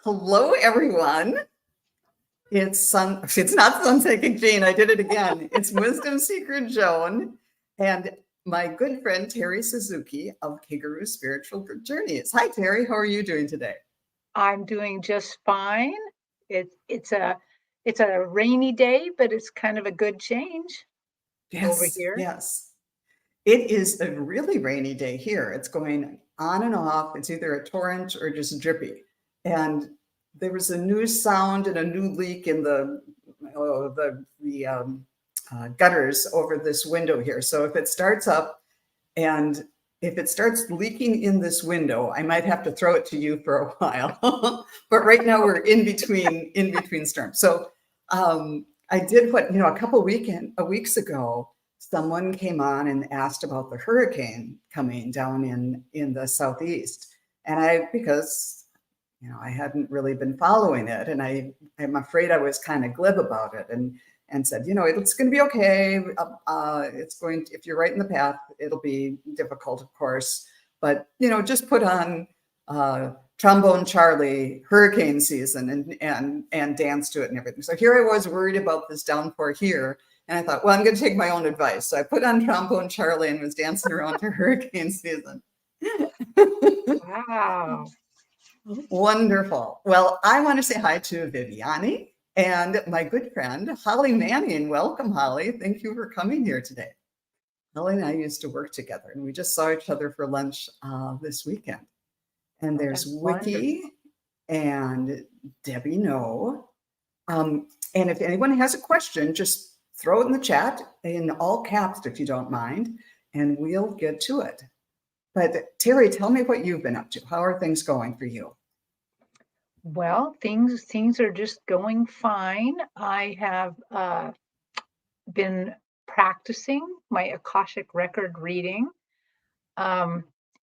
Hello, everyone. It's not SunPsychic Joan. I did it again. It's Wisdom Seeker Joan and my good friend Terri Suzuki of Kangaroo Spiritual Journeys. Hi, Terri. How are you doing today? I'm doing just fine. It's a rainy day, but it's kind of a good change over Yes, here. yes. It is a really rainy day here. It's going on and off. It's either a torrent or just drippy. And there was a new sound and a new leak in the gutters over this window here. So if it starts up and if it starts leaking in this window, I might have to throw it to you for a while. But right now we're in between storms. So I did what, a couple weeks ago, someone came on and asked about the hurricane coming down in the southeast. And because I hadn't really been following it, and I'm afraid I was kind of glib about it and said, it's going to be okay. If you're right in the path, it'll be difficult, of course, but just put on Trombone Charlie hurricane season and dance to it and everything. So here I was worried about this downpour here. And I thought, well, I'm going to take my own advice. So I put on Trombone Charlie and was dancing around to hurricane season. Wow. Wonderful. Well, I want to say hi to Viviani and my good friend, Holly Manning. Welcome, Holly. Thank you for coming here today. Holly and I used to work together, and we just saw each other for lunch this weekend. And there's Wiki and Debbie No. And if anyone has a question, just throw it in the chat in all caps, if you don't mind, and we'll get to it. But Terri, tell me what you've been up to. How are things going for you? Well, things are just going fine. I have been practicing my Akashic record reading.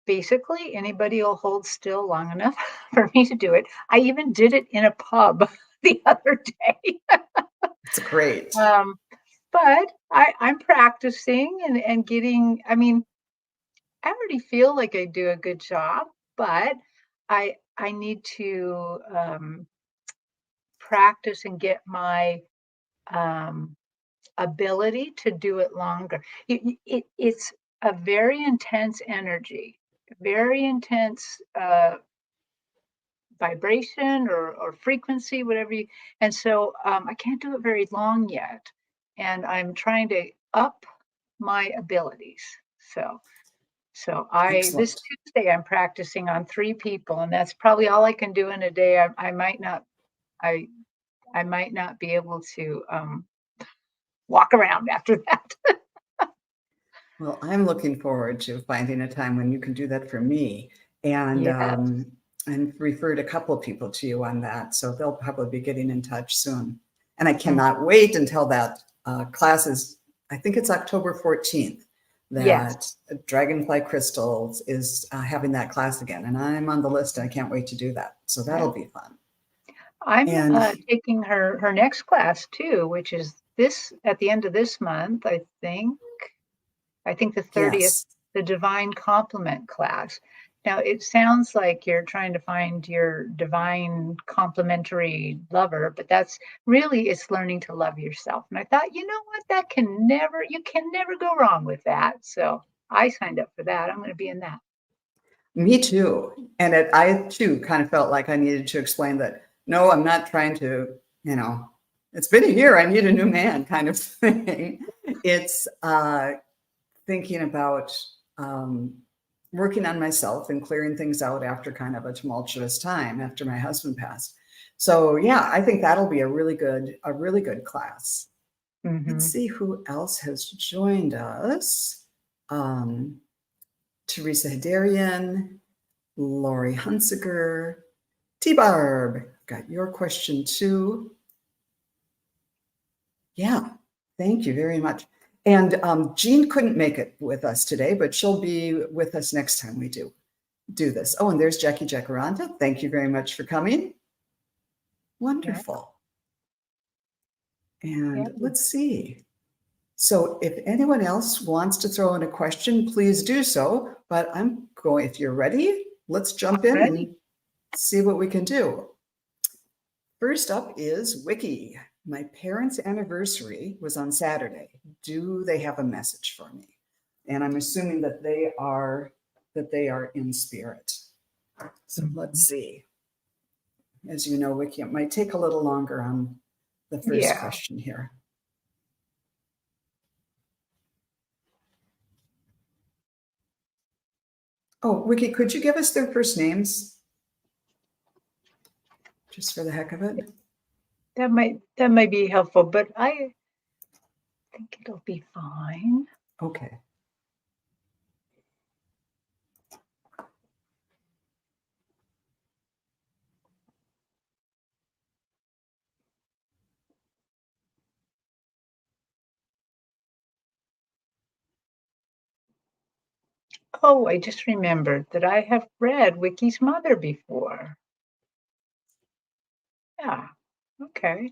Basically, anybody will hold still long enough for me to do it. I even did it in a pub the other day. It's great. But I'm practicing and getting, I already feel like I do a good job, but I need to practice and get my ability to do it longer. It's a very intense energy, very intense vibration or frequency, whatever you, and so I can't do it very long yet. And I'm trying to up my abilities. So this Tuesday I'm practicing on 3 people, and that's probably all I can do in a day. I might not be able to walk around after that. Well, I'm looking forward to finding a time when you can do that for me, and Yes. and referred a couple of people to you on that. So they'll probably be getting in touch soon. And I cannot wait until that class is, I think it's October 14th, that Yes. Dragonfly Crystals is having that class again. And I'm on the list, and I can't wait to do that. So that'll be fun. I'm taking her next class too, which is at the end of this month, I think the 30th, yes. the Divine Complement class. Now, it sounds like you're trying to find your divine complementary lover, but that's really, it's learning to love yourself. And I thought, you know what, you can never go wrong with that. So I signed up for that. I'm going to be in that. Me too. And I too kind of felt like I needed to explain that, no, I'm not trying to, it's been a year, I need a new man kind of thing. It's thinking about working on myself and clearing things out after kind of a tumultuous time after my husband passed. So yeah, I think that'll be a really good class. Mm-hmm. Let's see who else has joined us. Teresa Hedarian, Lori Hunsiger, T-Barb, got your question too. Yeah, thank you very much. And Jean couldn't make it with us today, but she'll be with us next time we do this. Oh, and there's Jackie Jacaranda. Thank you very much for coming. Wonderful. And let's see. So if anyone else wants to throw in a question, please do so. But if you're ready, let's jump in and see what we can do. First up is Wiki. My parents' anniversary was on Saturday. Do they have a message for me? And I'm assuming that they are in spirit. So let's see. As you know, Wiki, it might take a little longer on the first question here. Oh, Wiki, could you give us their first names? Just for the heck of it? That might be helpful, but I think it'll be fine. Okay. Oh, I just remembered that I have read Wiki's mother before. Yeah, okay.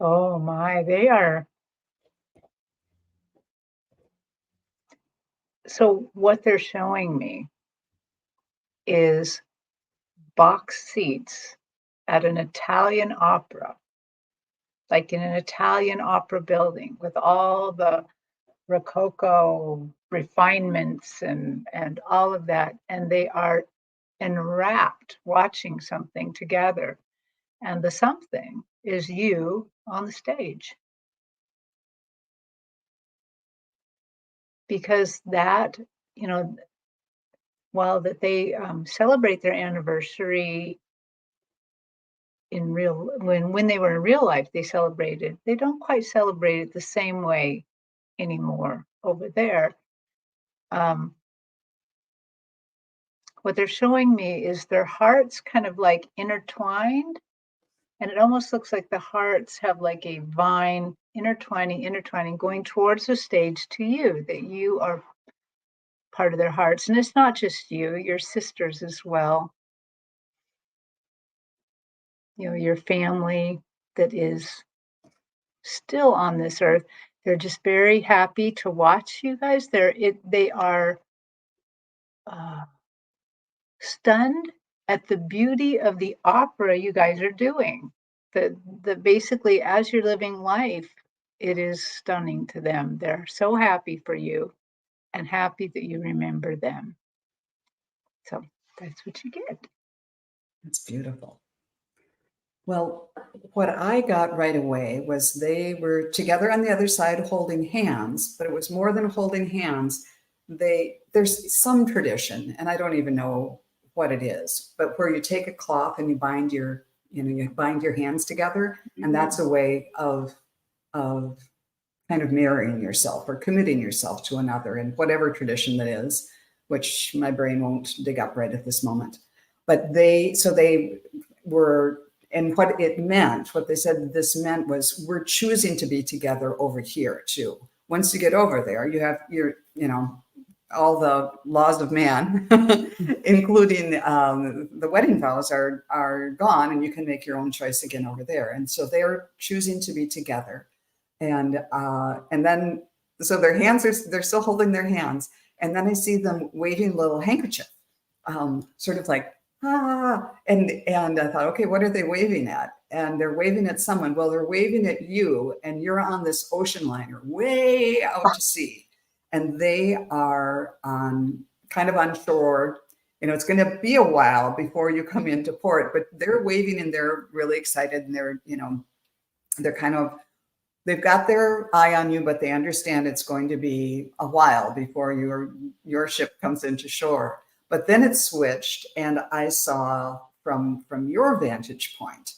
Oh my, they are. So what they're showing me is box seats at an Italian opera, like in an Italian opera building with all the Rococo refinements and all of that. And they are enwrapped watching something together. And the something is you on the stage. Because that, you know, while that they celebrate their anniversary in real when they were in real life, they don't quite celebrate it the same way anymore over there. What they're showing me is their hearts kind of like intertwined, and it almost looks like the hearts have like a vine intertwining, going towards the stage to you, that you are part of their hearts. And it's not just you, your sisters as well. You know, your family that is still on this earth. They're just very happy to watch you guys. They are stunned at the beauty of the opera you guys are doing. The basically, as you're living life, it is stunning to them. They're so happy for you and happy that you remember them. So that's what you get. That's beautiful. Well, what I got right away was they were together on the other side holding hands, but it was more than holding hands. There's some tradition, and I don't even know what it is, but where you take a cloth and you bind your hands together, and that's a way of kind of marrying yourself or committing yourself to another in whatever tradition that is, which my brain won't dig up right at this moment. But they were, and what it meant, what they said this meant was, we're choosing to be together over here too. Once you get over there, you have all the laws of man, including the wedding vows are gone, and you can make your own choice again over there. And so they're choosing to be together. And then, so their hands they're still holding their hands. And then I see them waving a little handkerchief, sort of like, and I thought, okay, what are they waving at? And they're waving at someone. Well, they're waving at you, and you're on this ocean liner way out to sea, and they are kind of on shore. You know, it's going to be a while before you come into port, but they're waving and they're really excited, and they're kind of, they've got their eye on you, but they understand it's going to be a while before your ship comes into shore. But then it switched, and I saw from your vantage point,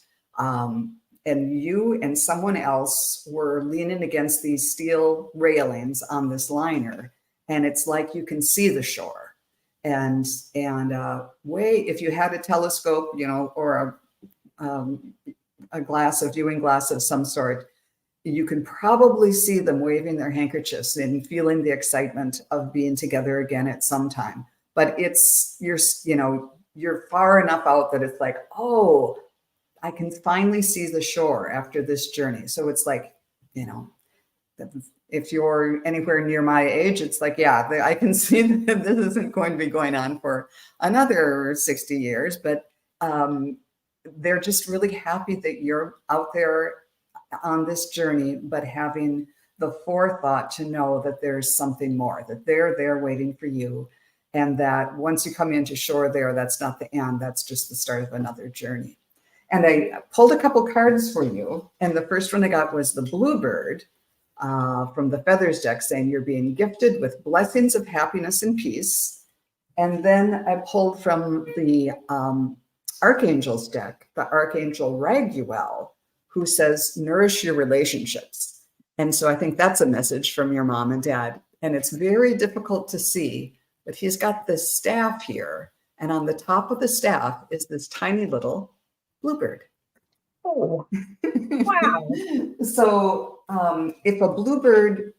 and you and someone else were leaning against these steel railings on this liner, and it's like you can see the shore. And if you had a telescope, or a viewing glass of some sort, you can probably see them waving their handkerchiefs and feeling the excitement of being together again at some time. but you're far enough out that it's like, oh, I can finally see the shore after this journey. So it's like, if you're anywhere near my age, it's like, yeah, I can see that this isn't going to be going on for another 60 years, but they're just really happy that you're out there on this journey, but having the forethought to know that there's something more, that they're there waiting for you. And that once you come into shore there, that's not the end, that's just the start of another journey. And I pulled a couple cards for you. And the first one I got was the Bluebird from the Feathers deck, saying you're being gifted with blessings of happiness and peace. And then I pulled from the Archangels deck, the Archangel Raguel, who says, nourish your relationships. And so I think that's a message from your mom and dad. And it's very difficult to see, but he's got this staff here. And on the top of the staff is this tiny little bluebird. Oh, wow. So if a bluebird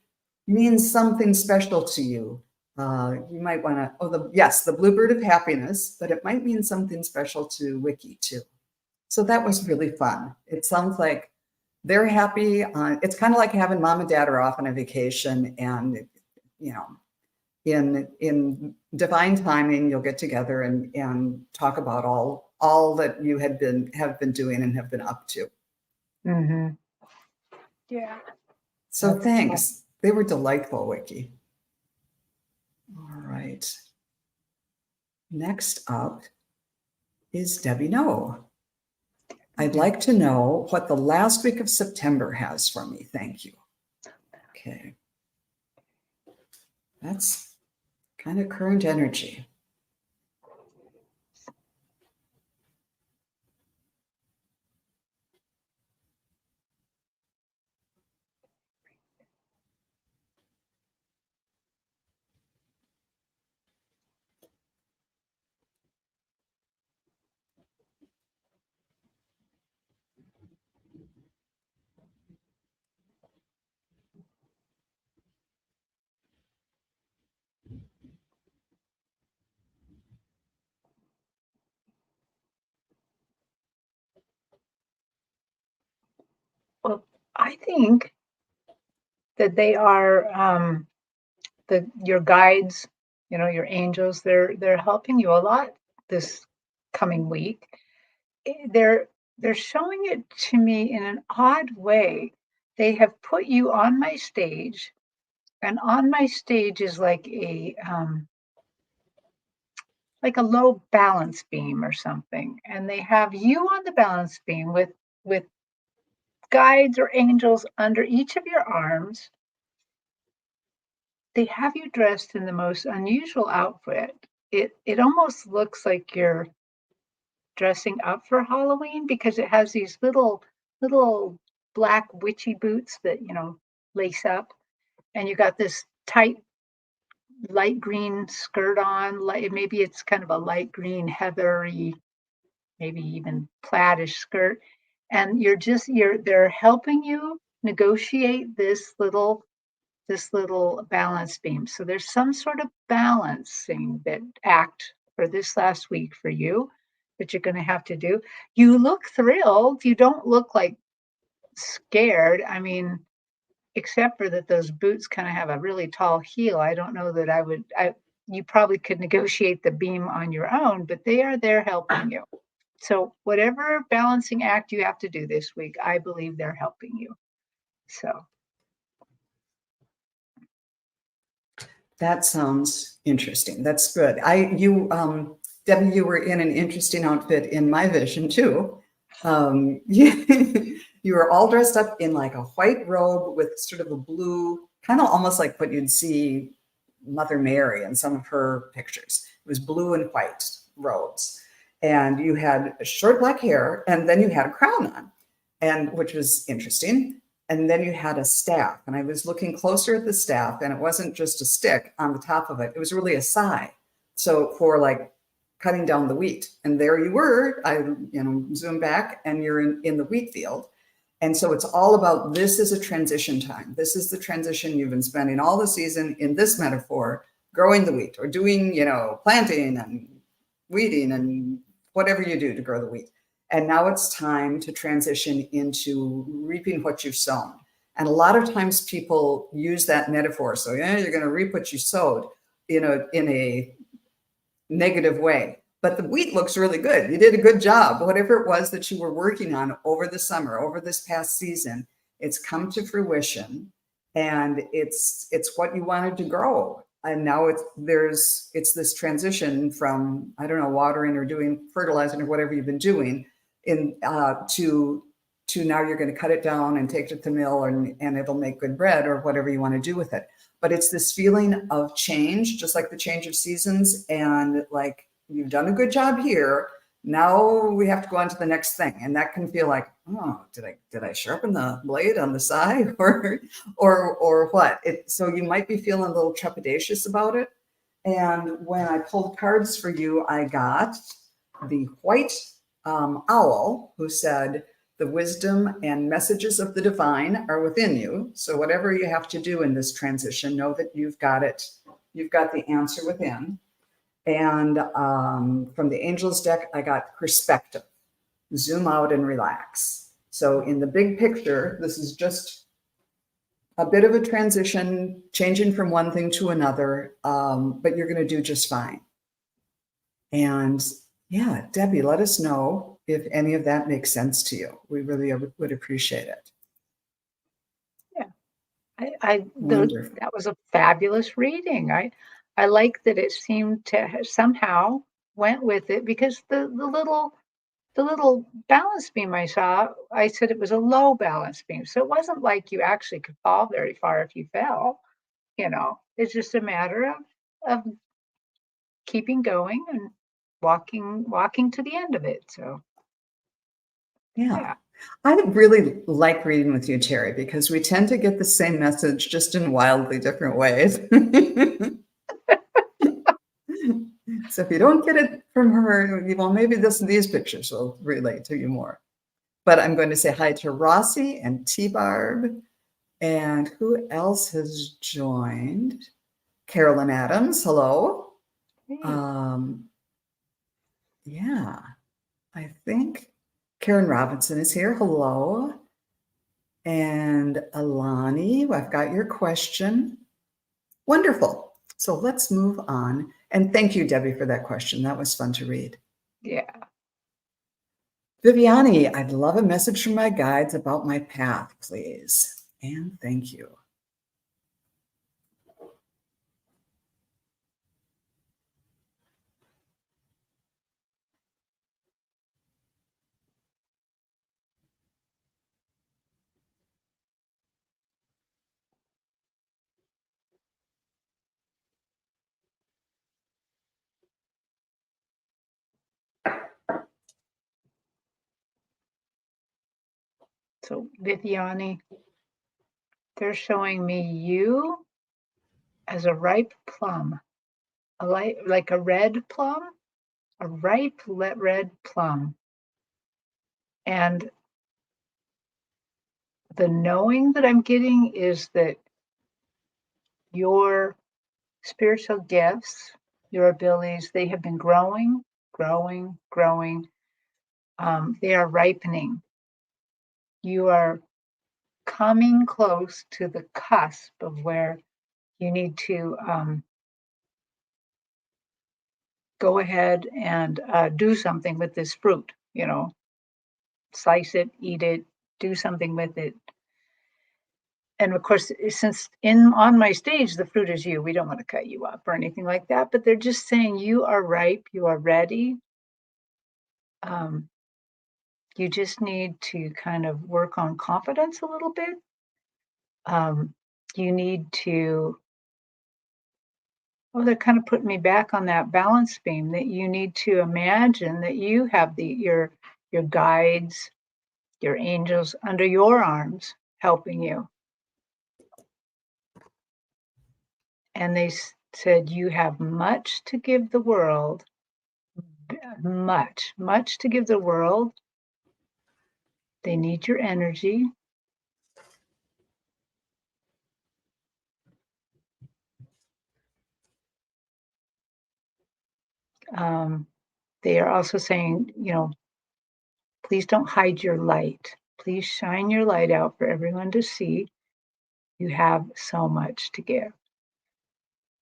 means something special to you, you might want to, the bluebird of happiness, but it might mean something special to Wiki too. So that was really fun. It sounds like they're happy. It's kind of like having mom and dad are off on a vacation, and in divine timing, you'll get together and talk about all that you have been doing and have been up to. Mm-hmm. Yeah. So thanks. They were delightful, Wiki. All right. Next up is Debbie No. I'd like to know what the last week of September has for me. Thank you. Okay. That's kind of current energy. Well, I think that they are your guides, your angels. They're helping you a lot this coming week. They're showing it to me in an odd way. They have put you on my stage, and on my stage is like a low balance beam or something, and they have you on the balance beam with guides or angels under each of your arms. They have you dressed in the most unusual outfit. It almost looks like you're dressing up for Halloween, because it has these little black witchy boots that lace up, and you got this tight light green skirt on. Maybe it's kind of a light green heathery, maybe even plaidish skirt, and they're helping you negotiate this little balance beam. So there's some sort of balancing that act for this last week for you that you're going to have to do. You look thrilled. You don't look like scared. I mean, except for that those boots kind of have a really tall heel. I don't know that you probably could negotiate the beam on your own, but they are there helping you. So whatever balancing act you have to do this week, I believe they're helping you. So. That sounds interesting. That's good. Debbie, you were in an interesting outfit in my vision too. You were all dressed up in like a white robe with sort of a blue, kind of almost like what you'd see Mother Mary in some of her pictures. It was blue and white robes. And you had short black hair, and then you had a crown on, which was interesting. And then you had a staff, and I was looking closer at the staff, and it wasn't just a stick on the top of it. It was really a scythe. So for like cutting down the wheat, and there you were, I zoom back, and you're in the wheat field. And so it's all about, this is a transition time. This is the transition you've been spending all the season in this metaphor growing the wheat or doing, planting and weeding and whatever you do to grow the wheat. And now it's time to transition into reaping what you've sown. And a lot of times people use that metaphor. So, you're going to reap what you sowed, in a negative way. But the wheat looks really good. You did a good job. Whatever it was that you were working on over the summer, over this past season, it's come to fruition, and it's what you wanted to grow. And now it's this transition from, I don't know, watering or doing fertilizing or whatever you've been doing to now you're going to cut it down and take it to the mill, and it'll make good bread or whatever you want to do with it. But it's this feeling of change, just like the change of seasons, and like, you've done a good job here. Now we have to go on to the next thing. And that can feel like, oh, did I sharpen the blade on the side or what? So you might be feeling a little trepidatious about it. And when I pulled cards for you, I got the white owl, who said, the wisdom and messages of the divine are within you. So whatever you have to do in this transition, know that you've got it. You've got the answer within. And from the angels deck, I got perspective, zoom out and relax. So in the big picture, this is just a bit of a transition, changing from one thing to another, but you're going to do just fine. And yeah, Debbie, let us know if any of that makes sense to you. We really would appreciate it. Yeah, that was a fabulous reading. I like that it seemed to somehow went with it, because the little balance beam I saw, I said it was a low balance beam. So it wasn't like you actually could fall very far if you fell. It's just a matter of keeping going and walking to the end of it. So yeah. I really like reading with you, Terri, because we tend to get the same message, just in wildly different ways. So if you don't get it from her, well, maybe these pictures will relate to you more. But I'm going to say hi to Rossi and T-Barb. And who else has joined? Carolyn Adams, hello. Yeah, I think Karen Robinson is here, hello. And Alani, I've got your question. Wonderful. So let's move on. And thank you, Debbie, for that question. That was fun to read. Yeah. Viviani, I'd love a message from my guides about my path, please. And thank you. So Viviani, they're showing me you as a ripe plum, like a red plum, a ripe red plum. And the knowing that I'm getting is that your spiritual gifts, your abilities, they have been growing. They are ripening. You are coming close to the cusp of where you need to go ahead and do something with this fruit, slice it, eat it, do something with it. And of course, since on my stage, the fruit is you, we don't want to cut you up or anything like that, but they're just saying you are ripe, you are ready. You just need to kind of work on confidence a little bit. You need to, they're kind of putting me back on that balance beam, that you need to imagine that you have your guides, your angels under your arms helping you. And they said, you have much to give the world, much to give the world. They need your energy. They are also saying, please don't hide your light. Please shine your light out for everyone to see. You have so much to give.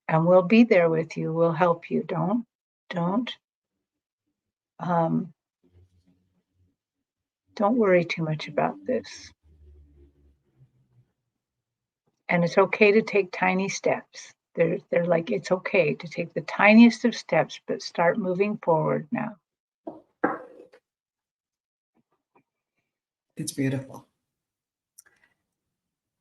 And we'll be there with you. We'll help you. Don't, um, don't worry too much about this. And it's okay to take tiny steps. They're like, it's okay to take the tiniest of steps, but start moving forward now. It's beautiful.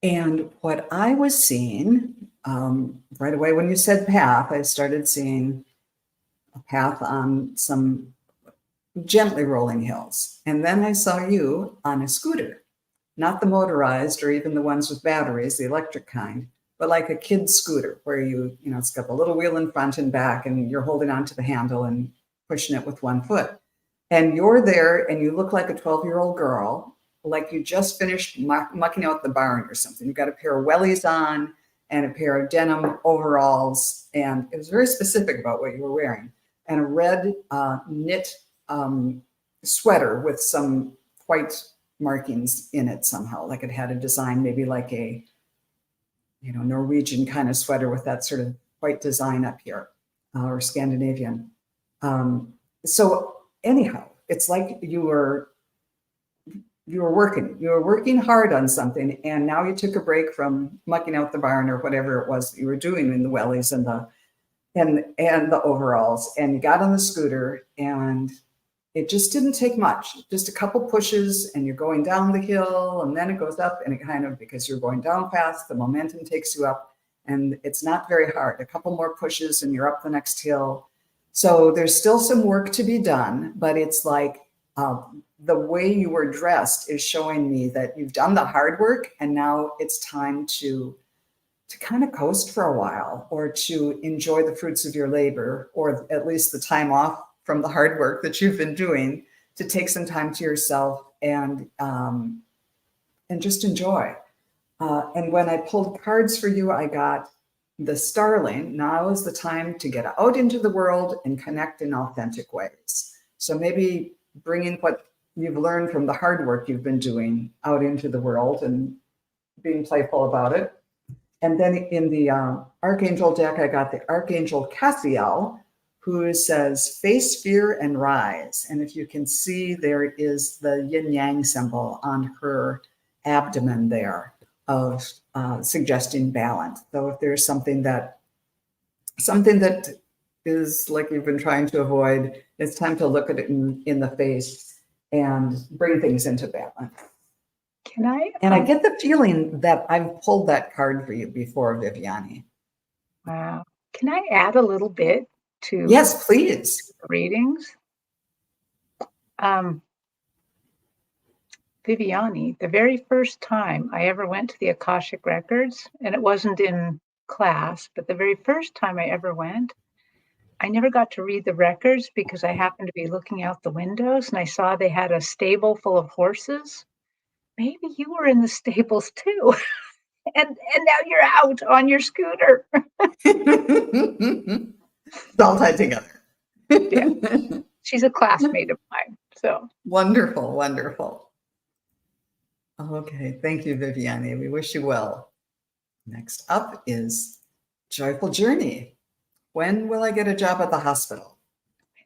And what I was seeing right away when you said path, I started seeing a path on some gently rolling hills. And then I saw you on a scooter, not the motorized or even the ones with batteries, the electric kind, but like a kid's scooter where it's got the little wheel in front and back and you're holding onto the handle and pushing it with one foot. And you're there and you look like a 12-year-old girl, like you just finished mucking out the barn or something. You've got a pair of wellies on and a pair of denim overalls. And it was very specific about what you were wearing. And a red knit sweater with some white markings in it somehow, like it had a design, maybe like a Norwegian kind of sweater with that sort of white design up here, or Scandinavian. So anyhow, it's like you were working hard on something, and now you took a break from mucking out the barn or whatever it was that you were doing in the wellies and the overalls, and you got on the scooter, and it just didn't take much, just a couple pushes, and you're going down the hill, and then it goes up, and it kind of, because you're going down fast, the momentum takes you up, and it's not very hard. A couple more pushes, and you're up the next hill. So there's still some work to be done, but it's like the way you were dressed is showing me that you've done the hard work, and now it's time to kind of coast for a while, or to enjoy the fruits of your labor, or at least the time off from the hard work that you've been doing, to take some time to yourself and just enjoy. And when I pulled cards for you, I got the Starling. Now is the time to get out into the world and connect in authentic ways. So maybe bringing what you've learned from the hard work you've been doing out into the world and being playful about it. And then in the Archangel deck, I got the Archangel Cassiel, who says, face fear and rise. And if you can see, there is the yin yang symbol on her abdomen there of suggesting balance. So if there's something that is like you've been trying to avoid, it's time to look at it in the face and bring things into balance. And I get the feeling that I've pulled that card for you before, Viviani. Wow. Can I add a little bit to Yes, please. readings? Viviani, the very first time I ever went to the Akashic Records, and it wasn't in class, but the very first time I ever went, I never got to read the records because I happened to be looking out the windows and I saw they had a stable full of horses. Maybe you were in the stables too. and now you're out on your scooter. It's all tied together. Yeah. She's a classmate of mine. So wonderful, wonderful. Okay, thank you, Viviani. We wish you well. Next up is Joyful Journey. When will I get a job at the hospital?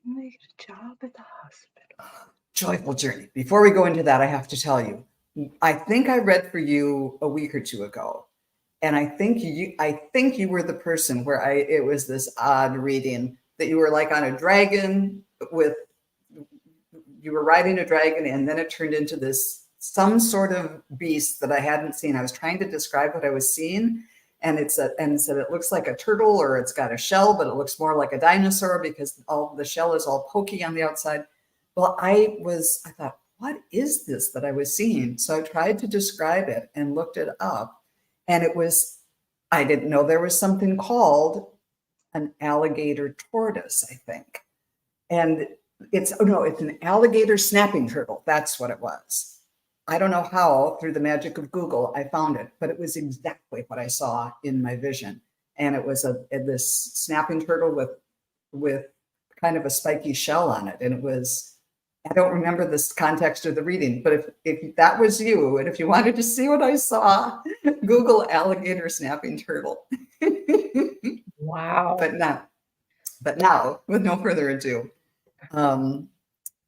When will I get a job at the hospital? Joyful Journey. Before we go into that, I have to tell you, I think I read for you a week or two ago, and I think you were the person where it was this odd reading that you were like on a dragon you were riding a dragon, and then it turned into some sort of beast that I hadn't seen. I was trying to describe what I was seeing, and it said it looks like a turtle, or it's got a shell, but it looks more like a dinosaur because the shell is all pokey on the outside. Well, I thought, what is this that I was seeing? So I tried to describe it and looked it up, and I didn't know there was something called an alligator tortoise, I think. And it's an alligator snapping turtle. That's what it was. I don't know how, through the magic of Google, I found it, but it was exactly what I saw in my vision. And it was this snapping turtle with kind of a spiky shell on it. And it was, I don't remember this context of the reading, but if that was you, and if you wanted to see what I saw, Google alligator snapping turtle. Wow. But now, with no further ado,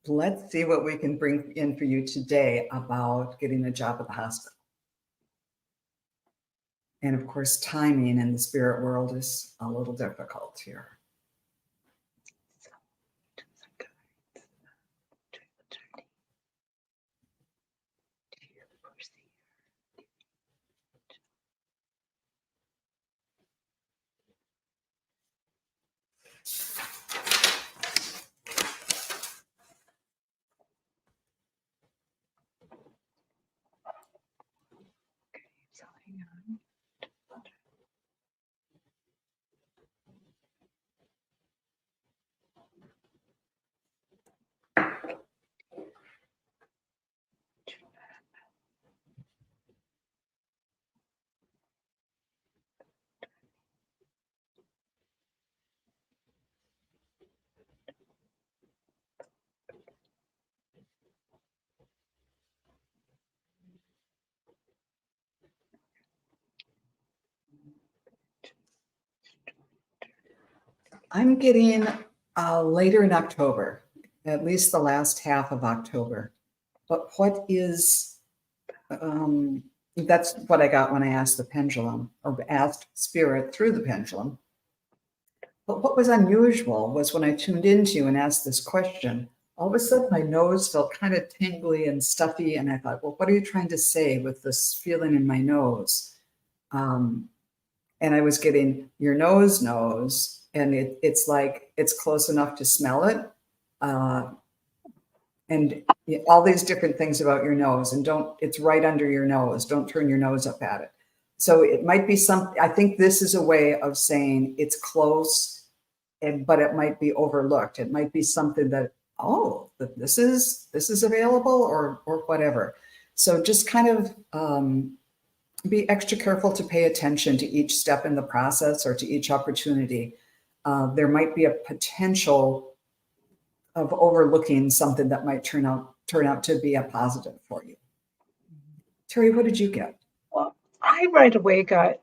let's see what we can bring in for you today about getting a job at the hospital. And of course, timing in the spirit world is a little difficult here. So hang on. I'm getting later in October, at least the last half of October. But what is, that's what I got when I asked the pendulum, or asked spirit through the pendulum. But what was unusual was when I tuned into you and asked this question, all of a sudden my nose felt kind of tingly and stuffy. And I thought, well, what are you trying to say with this feeling in my nose? And I was getting your nose, and it's like it's close enough to smell it. And all these different things about your nose, and it's right under your nose. Don't turn your nose up at it. So it might be something, I think this is a way of saying it's close, but it might be overlooked. It might be something that, oh, this is available or whatever. So just kind of be extra careful to pay attention to each step in the process or to each opportunity. There might be a potential of overlooking something that might turn out to be a positive for you. Terri, what did you get? Well, I right away got,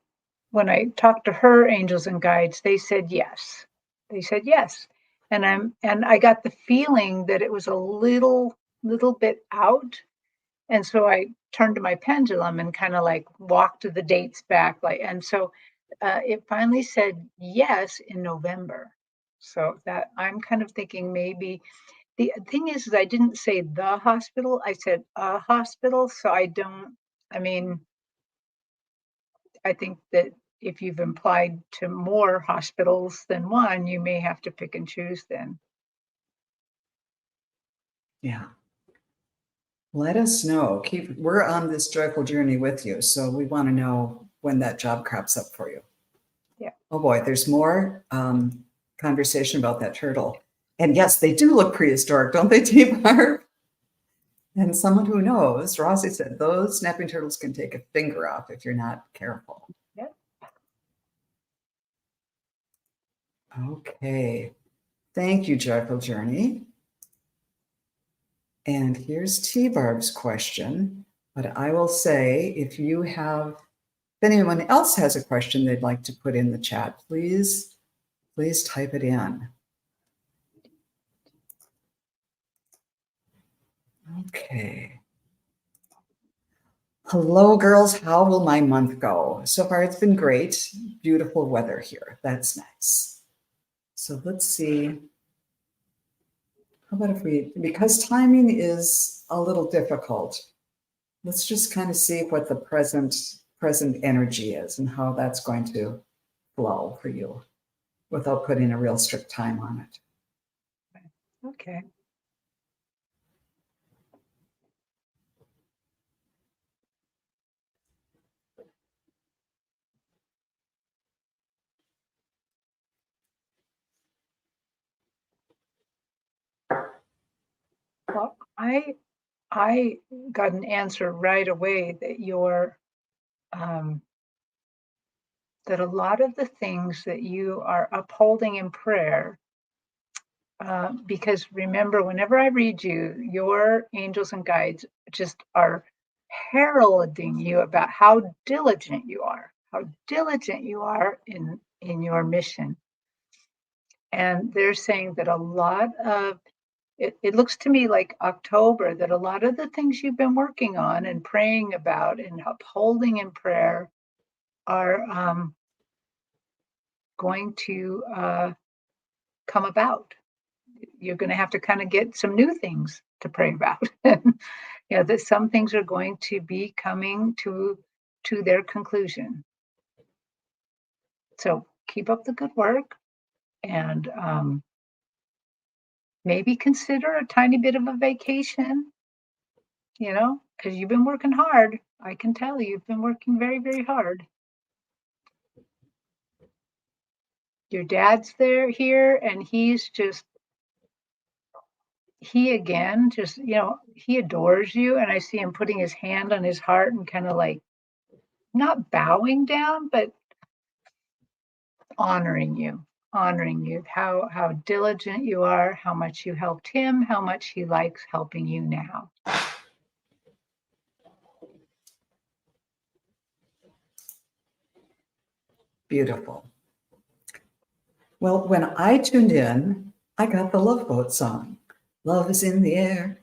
when I talked to her angels and guides, they said yes. They said yes. And I got the feeling that it was a little bit out. And so I turned to my pendulum and kind of like walked the dates back. And so it finally said yes in November. So that I'm kind of thinking maybe the thing is I didn't say the hospital, I said a hospital. So I mean, I think that if you've applied to more hospitals than one, you may have to pick and choose then. Yeah. Let us know. We're on this joyful journey with you. So we want to know when that job crops up for you. Yeah. Oh boy, there's more conversation about that turtle. And yes, they do look prehistoric, don't they, T-Barb? And someone who knows, Rossi said, those snapping turtles can take a finger off if you're not careful. Yep. Okay. Thank you, Joyful Journey. And here's T-Barb's question. But I will say, if anyone else has a question they'd like to put in the chat, please type it in. Okay. Hello, girls. How will my month go? So far, it's been great. Beautiful weather here. That's nice. So let's see. How about because timing is a little difficult, let's just kind of see what the present energy is and how that's going to flow for you without putting a real strict time on it. Okay. Well, I got an answer right away that that a lot of the things that you are upholding in prayer because remember, whenever I read you, your angels and guides just are heralding you about how diligent you are, in your mission. And they're saying that a lot of it looks to me like October, that a lot of the things you've been working on and praying about and upholding in prayer are going to come about. You're going to have to kind of get some new things to pray about. That some things are going to be coming to their conclusion. So keep up the good work, and maybe consider a tiny bit of a vacation, because you've been working hard. I can tell you've been working very, very hard. Your dad's here, and he's just, he adores you. And I see him putting his hand on his heart and kind of like not bowing down, but honoring you, how diligent you are, how much you helped him, how much he likes helping you now. Beautiful. Well, when I tuned in, I got the Love Boat song. Love is in the air.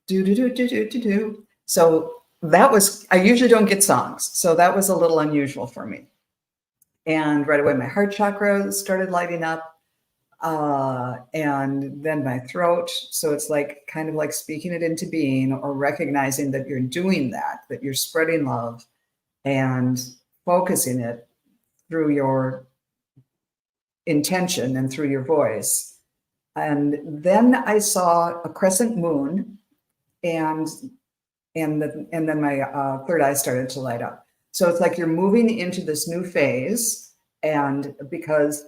Do, do, do, do, do, do, do. So that was, I usually don't get songs. So that was a little unusual for me. And right away, my heart chakra started lighting up. And then my throat. So it's like kind of like speaking it into being, or recognizing that you're doing that you're spreading love and focusing it through your intention and through your voice. And then I saw a crescent moon, and then my third eye started to light up. So it's like you're moving into this new phase. And because,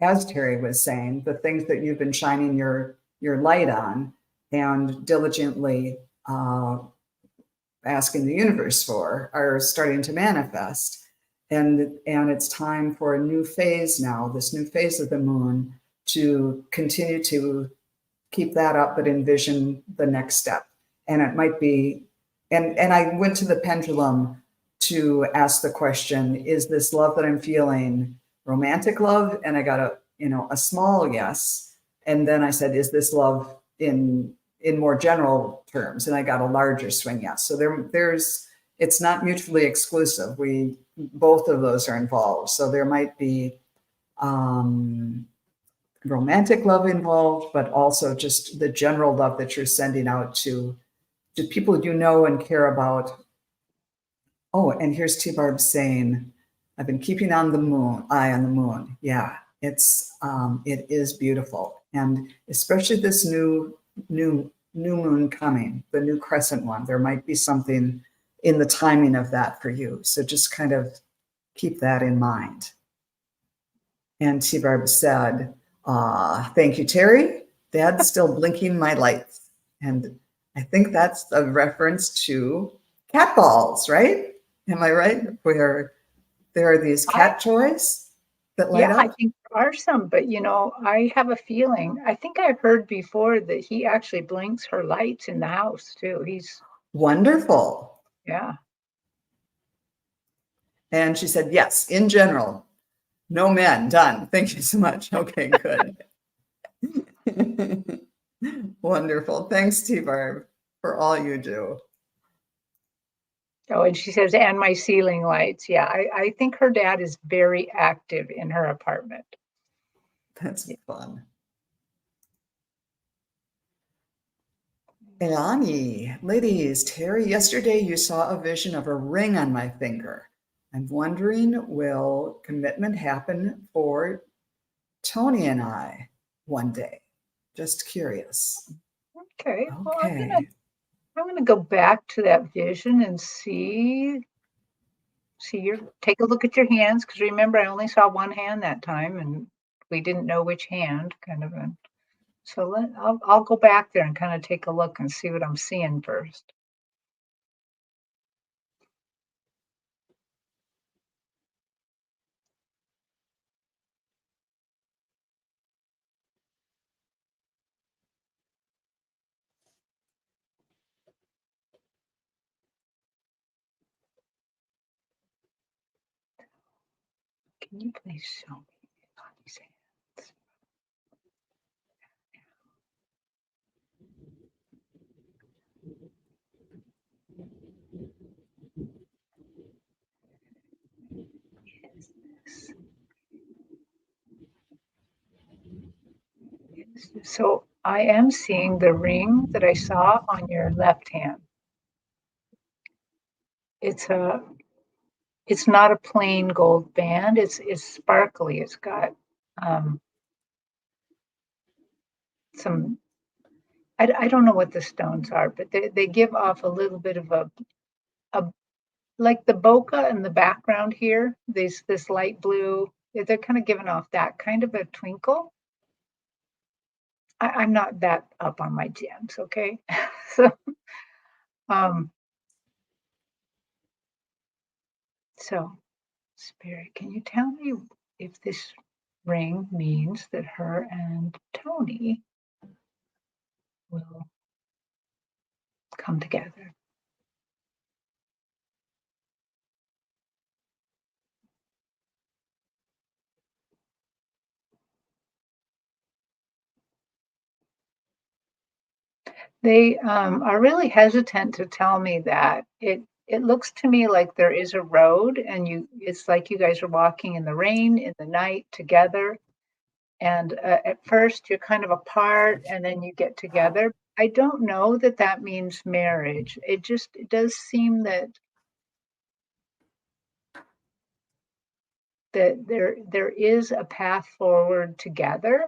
as Terri was saying, the things that you've been shining your light on and diligently asking the universe for are starting to manifest. And it's time for a new phase now, this new phase of the moon, to continue to keep that up, but envision the next step. And it might be, and I went to the pendulum to ask the question, is this love that I'm feeling romantic love? And I got a small yes. And then I said, is this love in more general terms? And I got a larger swing yes. So there's, it's not mutually exclusive. Both of those are involved. So there might be romantic love involved, but also just the general love that you're sending out to people you know and care about. Oh, and here's T Barb saying, I've been keeping eye on the moon. Yeah, it is beautiful. And especially this new moon coming, the new crescent one, there might be something in the timing of that for you. So just kind of keep that in mind. And T Barb said, thank you, Terri. Dad's still blinking my lights. And I think that's a reference to cat balls, right? Am I right? Where there are these cat toys that light up? I think there are some, but I have a feeling, I think I've heard before that he actually blinks her lights in the house too. He's wonderful. Yeah. And she said, yes, in general, no men, done. Thank you so much. Okay, good. Wonderful. Thanks, T Barb, for all you do. Oh, and she says, and my ceiling lights. Yeah, I think her dad is very active in her apartment. That's fun. Elani, ladies, Terri, yesterday you saw a vision of a ring on my finger. I'm wondering, will commitment happen for Tony and I one day? Just curious. Okay. Well, I'm gonna go back to that vision and see take a look at your hands, because remember I only saw one hand that time and we didn't know which hand so I'll go back there and kind of take a look and see what I'm seeing first. Can you please show me on these hands? Is this? So I am seeing the ring that I saw on your left hand. It's not a plain gold band. It's sparkly. It's got some, I don't know what the stones are, but they give off a little bit of a like the bokeh in the background here, this light blue, they're kind of giving off that kind of a twinkle. I'm not that up on my gems, okay? So, so Spirit, can you tell me if this ring means that her and Tony will come together? They are really hesitant to tell me that. It looks to me like there is a road, and it's like you guys are walking in the rain, in the night together. And at first you're kind of apart, and then you get together. I don't know that that means marriage. It does seem that there is a path forward together.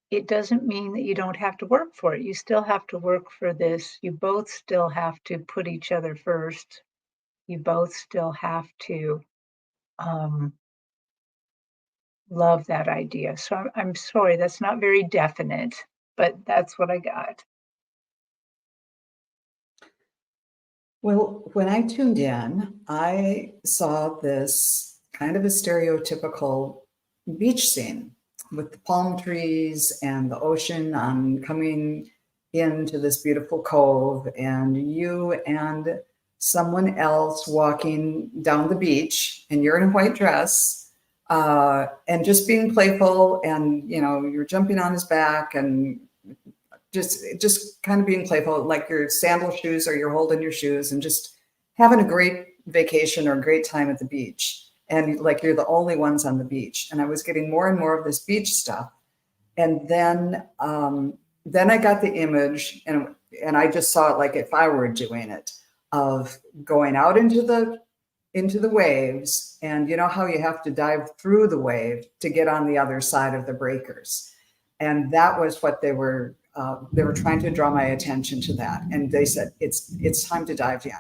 It doesn't mean that you don't have to work for it. You still have to work for this. You both still have to put each other first. You both still have to love that idea. So I'm sorry, that's not very definite, but that's what I got. Well, when I tuned in, I saw this kind of a stereotypical beach scene with the palm trees and the ocean on coming into this beautiful cove, and you and someone else walking down the beach, and you're in a white dress, and just being playful, and you're jumping on his back and just kind of being playful, like your sandal shoes or you're holding your shoes and just having a great vacation or a great time at the beach. And like you're the only ones on the beach. And I was getting more and more of this beach stuff. And then I got the image, and I just saw it like if I were doing it, of going out into the waves. And you know how you have to dive through the wave to get on the other side of the breakers. And that was what they were trying to draw my attention to that. And they said, it's time to dive in.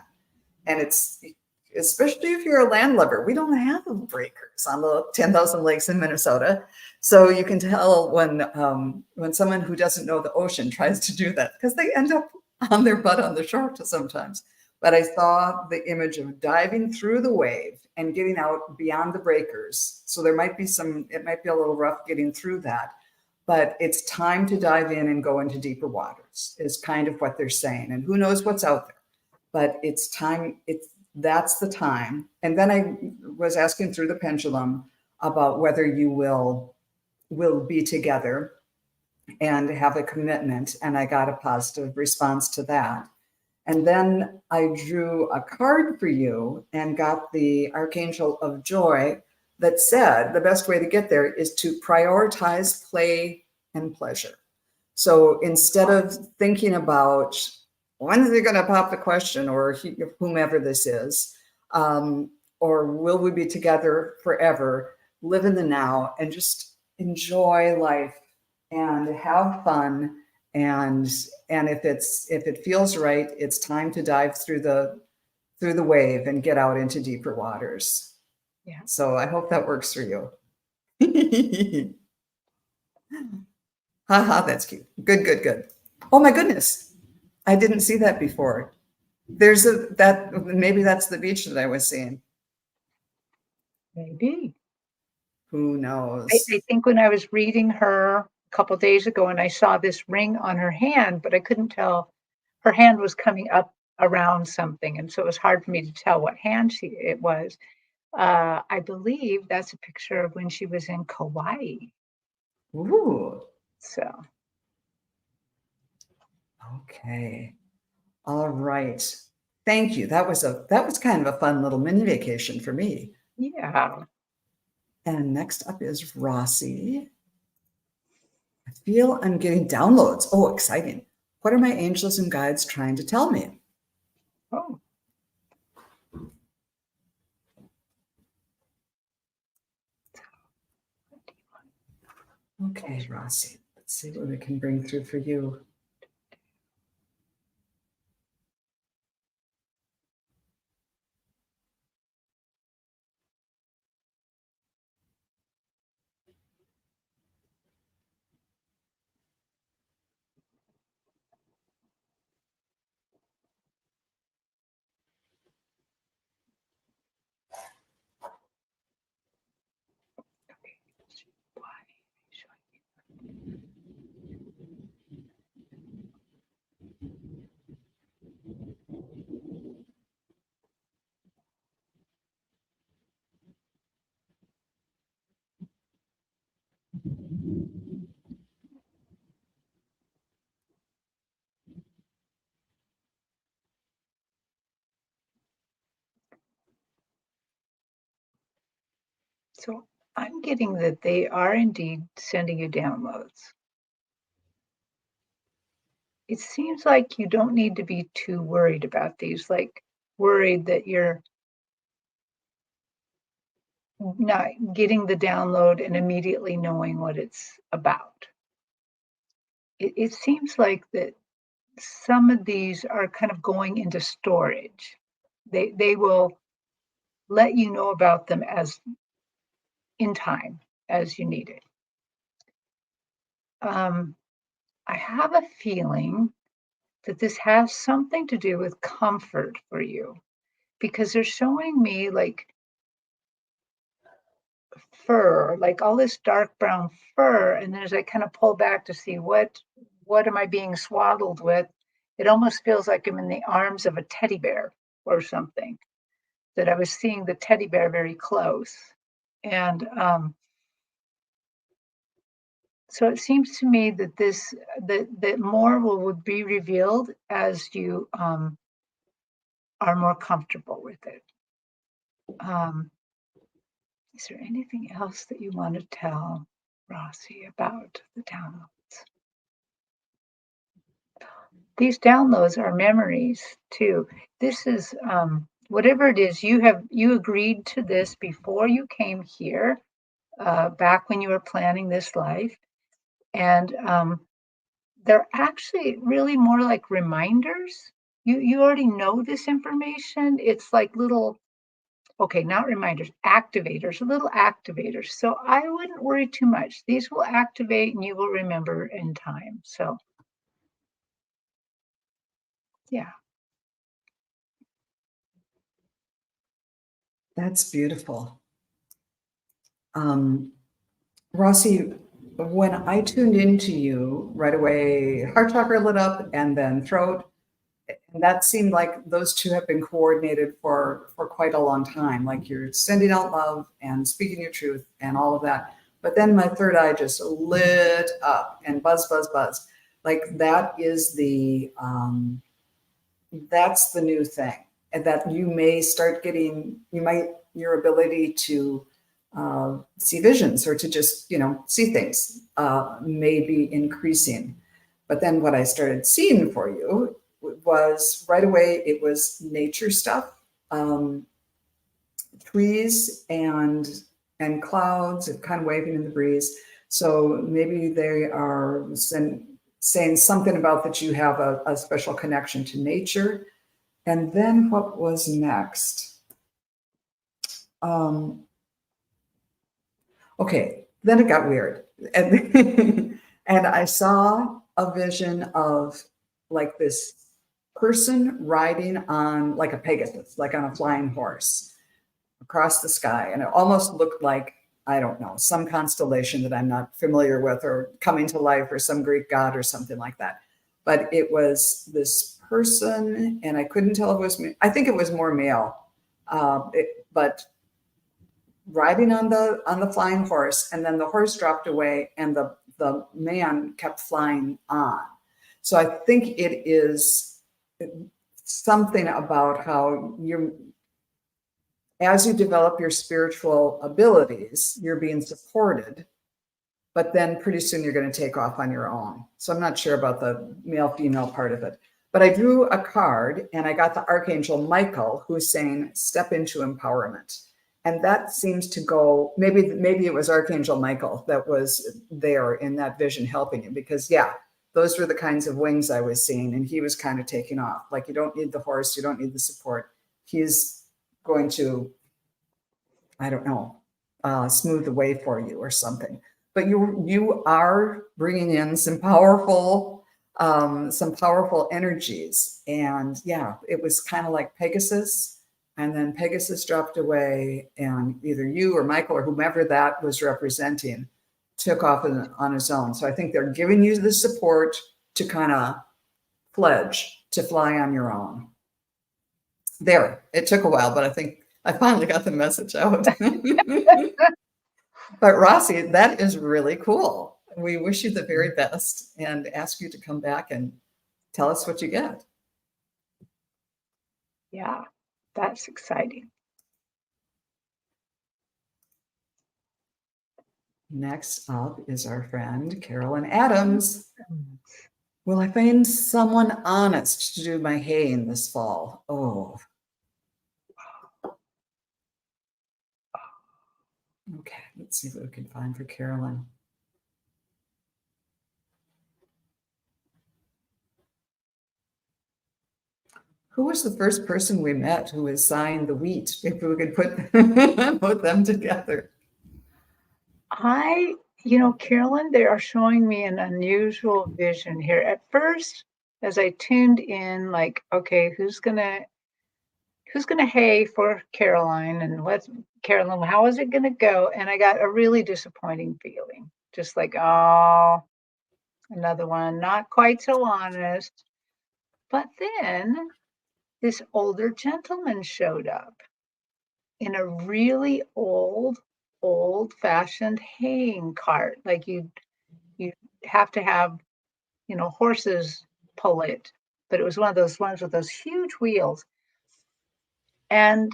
And it's, especially if you're a landlubber, we don't have breakers on the 10,000 lakes in Minnesota. So you can tell when someone who doesn't know the ocean tries to do that, because they end up on their butt on the shore sometimes. But I saw the image of diving through the wave and getting out beyond the breakers. So it might be a little rough getting through that. But it's time to dive in and go into deeper waters is kind of what they're saying. And who knows what's out there, but it's time. That's the time. And then I was asking through the pendulum about whether you will be together and have a commitment. And I got a positive response to that. And then I drew a card for you and got the Archangel of Joy that said the best way to get there is to prioritize play and pleasure. So instead of thinking about when is he going to pop the question, or whomever this is, or will we be together forever, live in the now and just enjoy life and have fun. And if it feels right, it's time to dive through the wave and get out into deeper waters. Yeah. So I hope that works for you. Haha, that's cute. Good. Oh my goodness. I didn't see that before. Maybe that's the beach that I was seeing. Maybe. Who knows? I think when I was reading her a couple days ago and I saw this ring on her hand, but I couldn't tell, her hand was coming up around something. And so it was hard for me to tell what hand it was. I believe that's a picture of when she was in Kauai. Ooh, So, okay. All right. Thank you. That was kind of a fun little mini vacation for me. yeah. And next up is Rossi. I feel I'm getting downloads. Oh, exciting. What are my angels and guides trying to tell me? Oh, Okay, Rossi. Let's see what we can bring through for you. okay. Why? So I'm getting that they are indeed sending you downloads. It seems like you don't need to be too worried about these, like worried that you're not getting the download and immediately knowing what it's about. It seems like that some of these are kind of going into storage. They will let you know about them as in time as you need it. I have a feeling that this has something to do with comfort for you because they're showing me like fur, like all this dark brown fur, and then as I kind of pull back to see what am I being swaddled with, it almost feels like I'm in the arms of a teddy bear or something. That I was seeing the teddy bear very close, and so it seems to me that that more would be revealed as you are more comfortable with it. Um, is there anything else that you want to tell Rossi about the downloads? These downloads are memories too. This is whatever it is you agreed to this before you came here, back when you were planning this life, and they're actually really more like reminders. You already know this information. It's like little, okay, not reminders, activators, little activators. So I wouldn't worry too much. These will activate and you will remember in time. So yeah. That's beautiful. Um, Rossi, when I tuned into you right away, heart chakra lit up and then throat. And that seemed like those two have been coordinated for quite a long time. Like you're sending out love and speaking your truth and all of that. But then my third eye just lit up and buzz, buzz, buzz. Like that is that's the new thing. And that you may start getting, your ability to see visions or to just, see things may be increasing. But then what I started seeing for you was right away, it was nature stuff, um, trees and clouds and kind of waving in the breeze. So maybe they are saying something about that you have a special connection to nature. And then what was next? Um, okay, then it got weird. And, and I saw a vision of like this person riding on like a Pegasus, like on a flying horse across the sky. And it almost looked like, I don't know, some constellation that I'm not familiar with or coming to life or some Greek god or something like that. But it was this person, and I couldn't tell if it was, I think it was more male. But riding on the flying horse, and then the horse dropped away and the man kept flying on. So I think it is something about how as you develop your spiritual abilities, you're being supported, but then pretty soon you're going to take off on your own. So I'm not sure about the male-female part of it. But I drew a card and I got the Archangel Michael, who's saying, step into empowerment. And that seems to go, maybe it was Archangel Michael that was there in that vision helping you, because yeah, those were the kinds of wings I was seeing. And he was kind of taking off. Like, you don't need the horse, you don't need the support. He's going to, I don't know, smooth the way for you or something. But you are bringing in some powerful energies. And yeah, it was kind of like Pegasus. And then Pegasus dropped away, and either you or Michael or whomever that was representing took off on his own. So I think they're giving you the support to kind of pledge to fly on your own. There, it took a while, but I think I finally got the message out. But Rossi, that is really cool. We wish you the very best and ask you to come back and tell us what you get. Yeah, that's exciting. Next up is our friend, Carolyn Adams. Will I find someone honest to do my haying this fall? Oh. Okay, let's see what we can find for Carolyn. Who was the first person we met who was sowing the wheat? If we could put them together. Carolyn, they are showing me an unusual vision here. At first, as I tuned in, like, okay, who's gonna hay for Caroline, and Carolyn, how is it gonna go? And I got a really disappointing feeling, just like, oh, another one, not quite so honest. But then this older gentleman showed up in a really old-fashioned haying cart. Like you have to have, horses pull it, but it was one of those ones with those huge wheels. And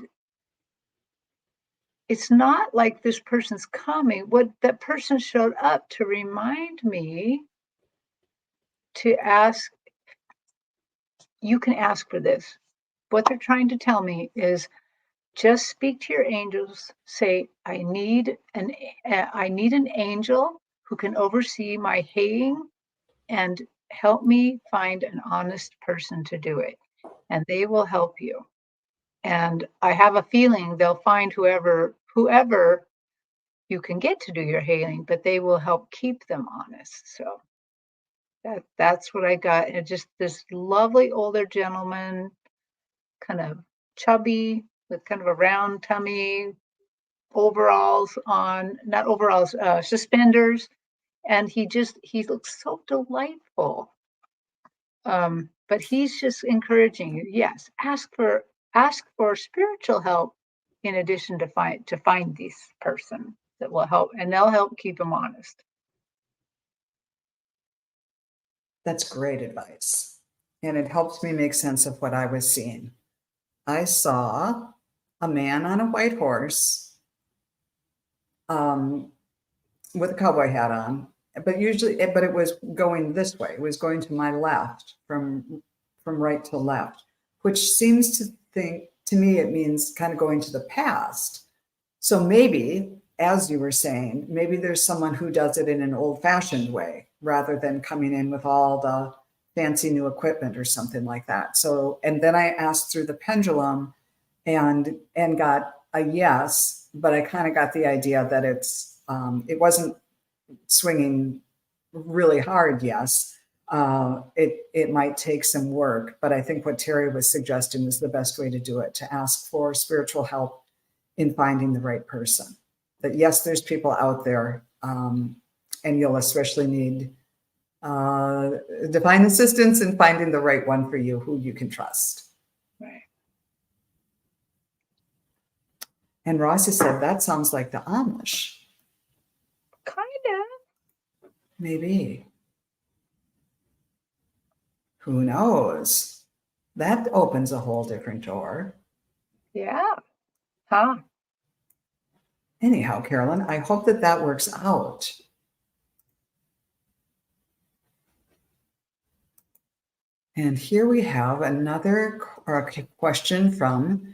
it's not like this person's coming. What that person showed up to remind me to ask, you can ask for this. What they're trying to tell me is, just speak to your angels. Say, I need an angel who can oversee my haying and help me find an honest person to do it. And they will help you. And I have a feeling they'll find whoever you can get to do your haying, but they will help keep them honest. So that's what I got. And just this lovely older gentleman, kind of chubby, with kind of a round tummy, suspenders. And he looks so delightful. But he's just encouraging you. Yes, ask for spiritual help in addition to find this person that will help, and they'll help keep them honest. That's great advice. And it helps me make sense of what I was seeing. I saw a man on a white horse with a cowboy hat on, but it was going this way. It was going to my left from right to left, which seems to me it means kind of going to the past. So maybe, as you were saying, maybe there's someone who does it in an old-fashioned way rather than coming in with all the fancy new equipment or something like that. So, and then I asked through the pendulum and got a yes, but I kind of got the idea that it wasn't swinging really hard. Yes, it might take some work, but I think what Terri was suggesting was the best way to do it, to ask for spiritual help in finding the right person. That yes, there's people out there, and you'll especially need divine assistance in finding the right one for you, who you can trust. Right. And Rossi said, that sounds like the Amish. Kind of. Maybe. Who knows? That opens a whole different door. Yeah. Huh. Anyhow, Carolyn, I hope that that works out. And here we have another question from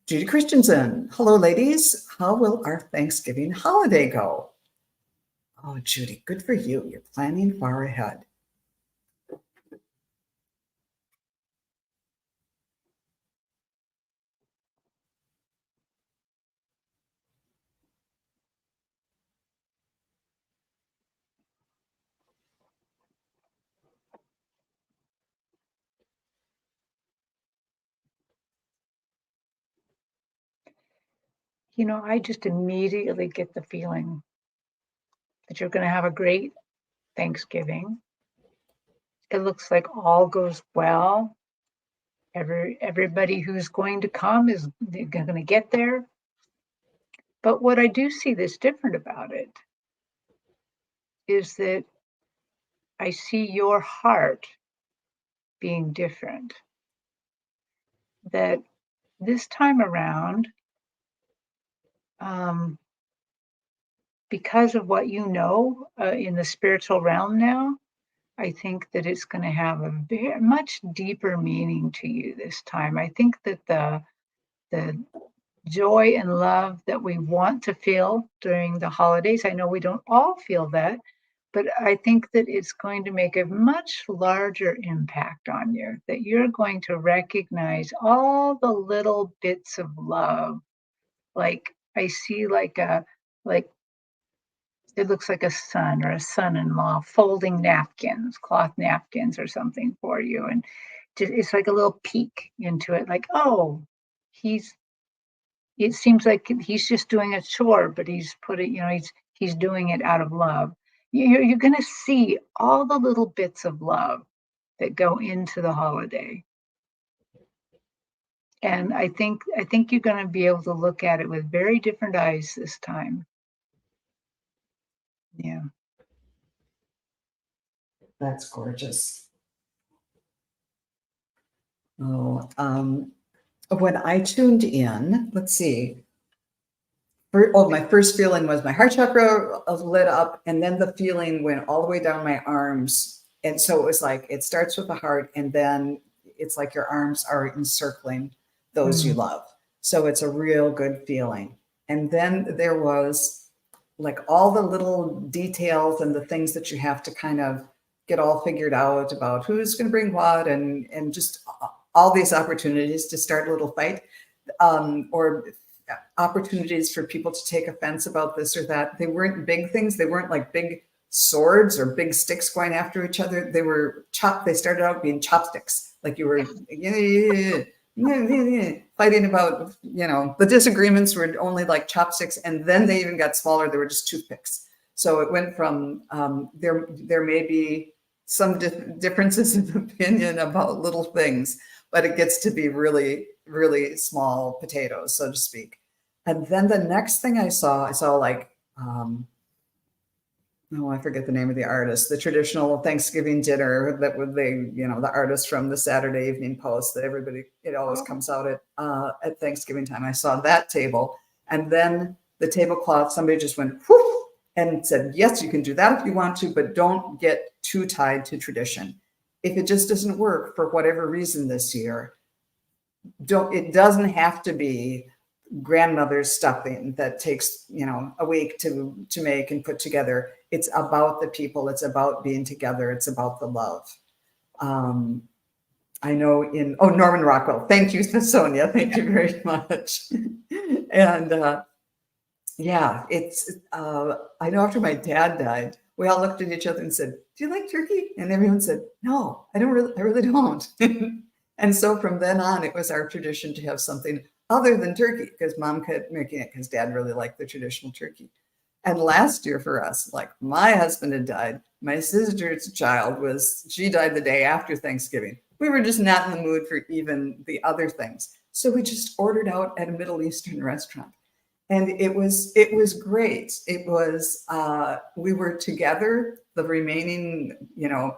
Judy Christensen. Hello, ladies. How will our Thanksgiving holiday go? Oh, Judy, good for you. You're planning far ahead. You know, I just immediately get the feeling that you're going to have a great Thanksgiving. It looks like all goes well. Everybody who's going to come is going to get there. But what I do see that's different about it is that I see your heart being different. That this time around, because of what you know in the spiritual realm now, I think that it's going to have a very, much deeper meaning to you this time. I think that the joy and love that we want to feel during the holidays, I know we don't all feel that, but I think that it's going to make a much larger impact on you, that you're going to recognize all the little bits of love. Like I see like it looks like a son or a son-in-law folding napkins, cloth napkins or something for you. And it's like a little peek into it, like, oh, he's it seems like he's just doing a chore, but he's putting, he's doing it out of love. You're going to see all the little bits of love that go into the holiday. And I think you're going to be able to look at it with very different eyes this time. Yeah. That's gorgeous. Oh, when I tuned in, let's see. My first feeling was my heart chakra lit up, and then the feeling went all the way down my arms. And so it was like, it starts with the heart, and then it's like your arms are encircling those you love. So it's a real good feeling. And then there was like all the little details and the things that you have to kind of get all figured out about who's going to bring what, and just all these opportunities to start a little fight, or opportunities for people to take offense about this or that. They weren't big things. They weren't like big swords or big sticks going after each other. They were they started out being chopsticks. Like you were fighting about, the disagreements were only like chopsticks. And then they even got smaller. They were just toothpicks. So it went from, there may be some differences in opinion about little things, but it gets to be really, really small potatoes, so to speak. And then the next thing I saw like, I forget the name of the artist, the traditional Thanksgiving dinner that would the artist from the Saturday Evening Post that everybody, it always comes out at Thanksgiving time. I saw that table, and then the tablecloth, somebody just went whoosh and said, yes, you can do that if you want to, but don't get too tied to tradition. If it just doesn't work for whatever reason this year, it doesn't have to be grandmother's stuffing that takes a week to make and put together. It's about the people, it's about being together, it's about the love. I know Norman Rockwell, thank you, Sonia, thank you very much. And it's I know after my dad died, we all looked at each other and said, do you like turkey? And everyone said, no, I really don't. And so from then on, it was our tradition to have something other than turkey, because mom kept making it because dad really liked the traditional turkey. And last year for us, like my husband had died, my sister's child she died the day after Thanksgiving. We were just not in the mood for even the other things. So we just ordered out at a Middle Eastern restaurant. And it was great. It was, we were together, the remaining,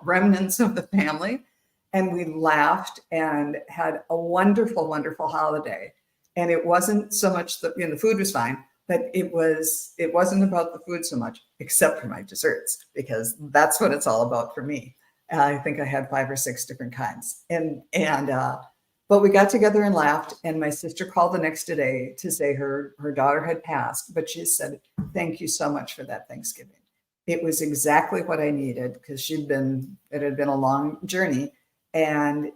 remnants of the family, and we laughed and had a wonderful, wonderful holiday. And it wasn't so much the food was fine, but it wasn't about the food so much, except for my desserts, because that's what it's all about for me. I think I had 5 or 6 different kinds. But we got together and laughed. And my sister called the next day to say her daughter had passed, but she said, "Thank you so much for that Thanksgiving. It was exactly what I needed," because it had been a long journey. And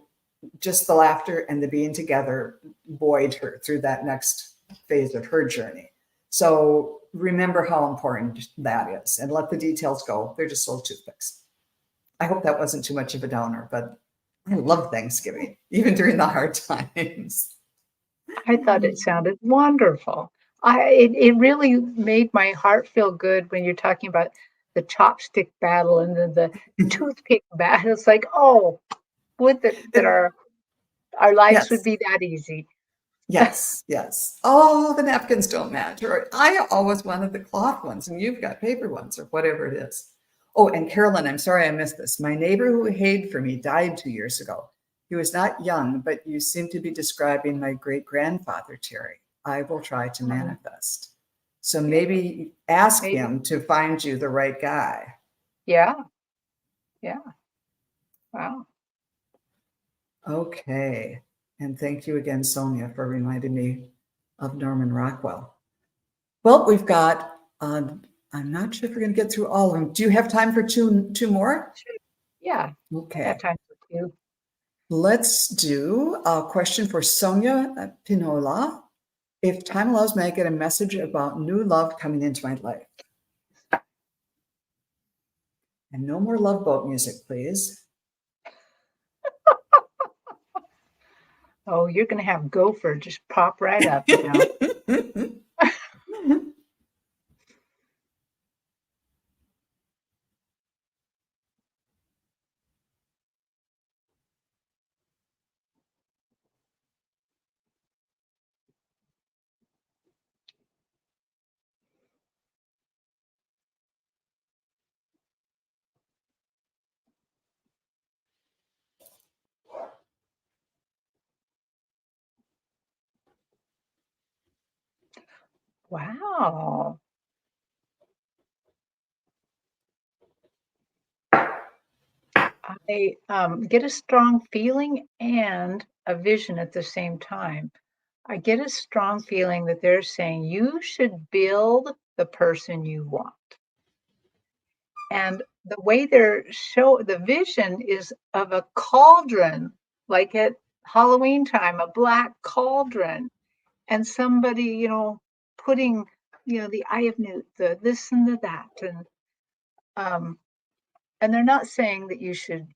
just the laughter and the being together buoyed her through that next phase of her journey. So remember how important that is, and let the details go. They're just little toothpicks. I hope that wasn't too much of a downer, but I love Thanksgiving, even during the hard times. I thought it sounded wonderful. It really made my heart feel good when you're talking about the chopstick battle and the toothpick battle. It's like, oh, would that our lives would Yes, be that easy. yes, yes. Oh, the napkins don't match. Or I always wanted the cloth ones, and you've got paper ones, or whatever it is. Oh, and Carolyn, I'm sorry I missed this. My neighbor who hayed for me died 2 years ago. He was not young, but you seem to be describing my great-grandfather, Terri. I will try to manifest. So maybe ask Maybe. him to find you the right guy. Yeah. Yeah. Wow. Okay. And thank you again, Sonia, for reminding me of Norman Rockwell. Well, we've got, I'm not sure if we're going to get through all of them. Do you have time for two more? Sure. Yeah. I Okay. got time for 2. Let's do a question for Sonia Pinola. If time allows, may I get a message about new love coming into my life? And no more Love Boat music, please. Oh, you're going to have Gopher just pop right up now. Wow. I get a strong feeling and a vision at the same time. I get a strong feeling that they're saying you should build the person you want. And the way the vision is of a cauldron, like at Halloween time, a black cauldron, and somebody, putting, the eye of newt, the this and the that. Um, and they're not saying that you should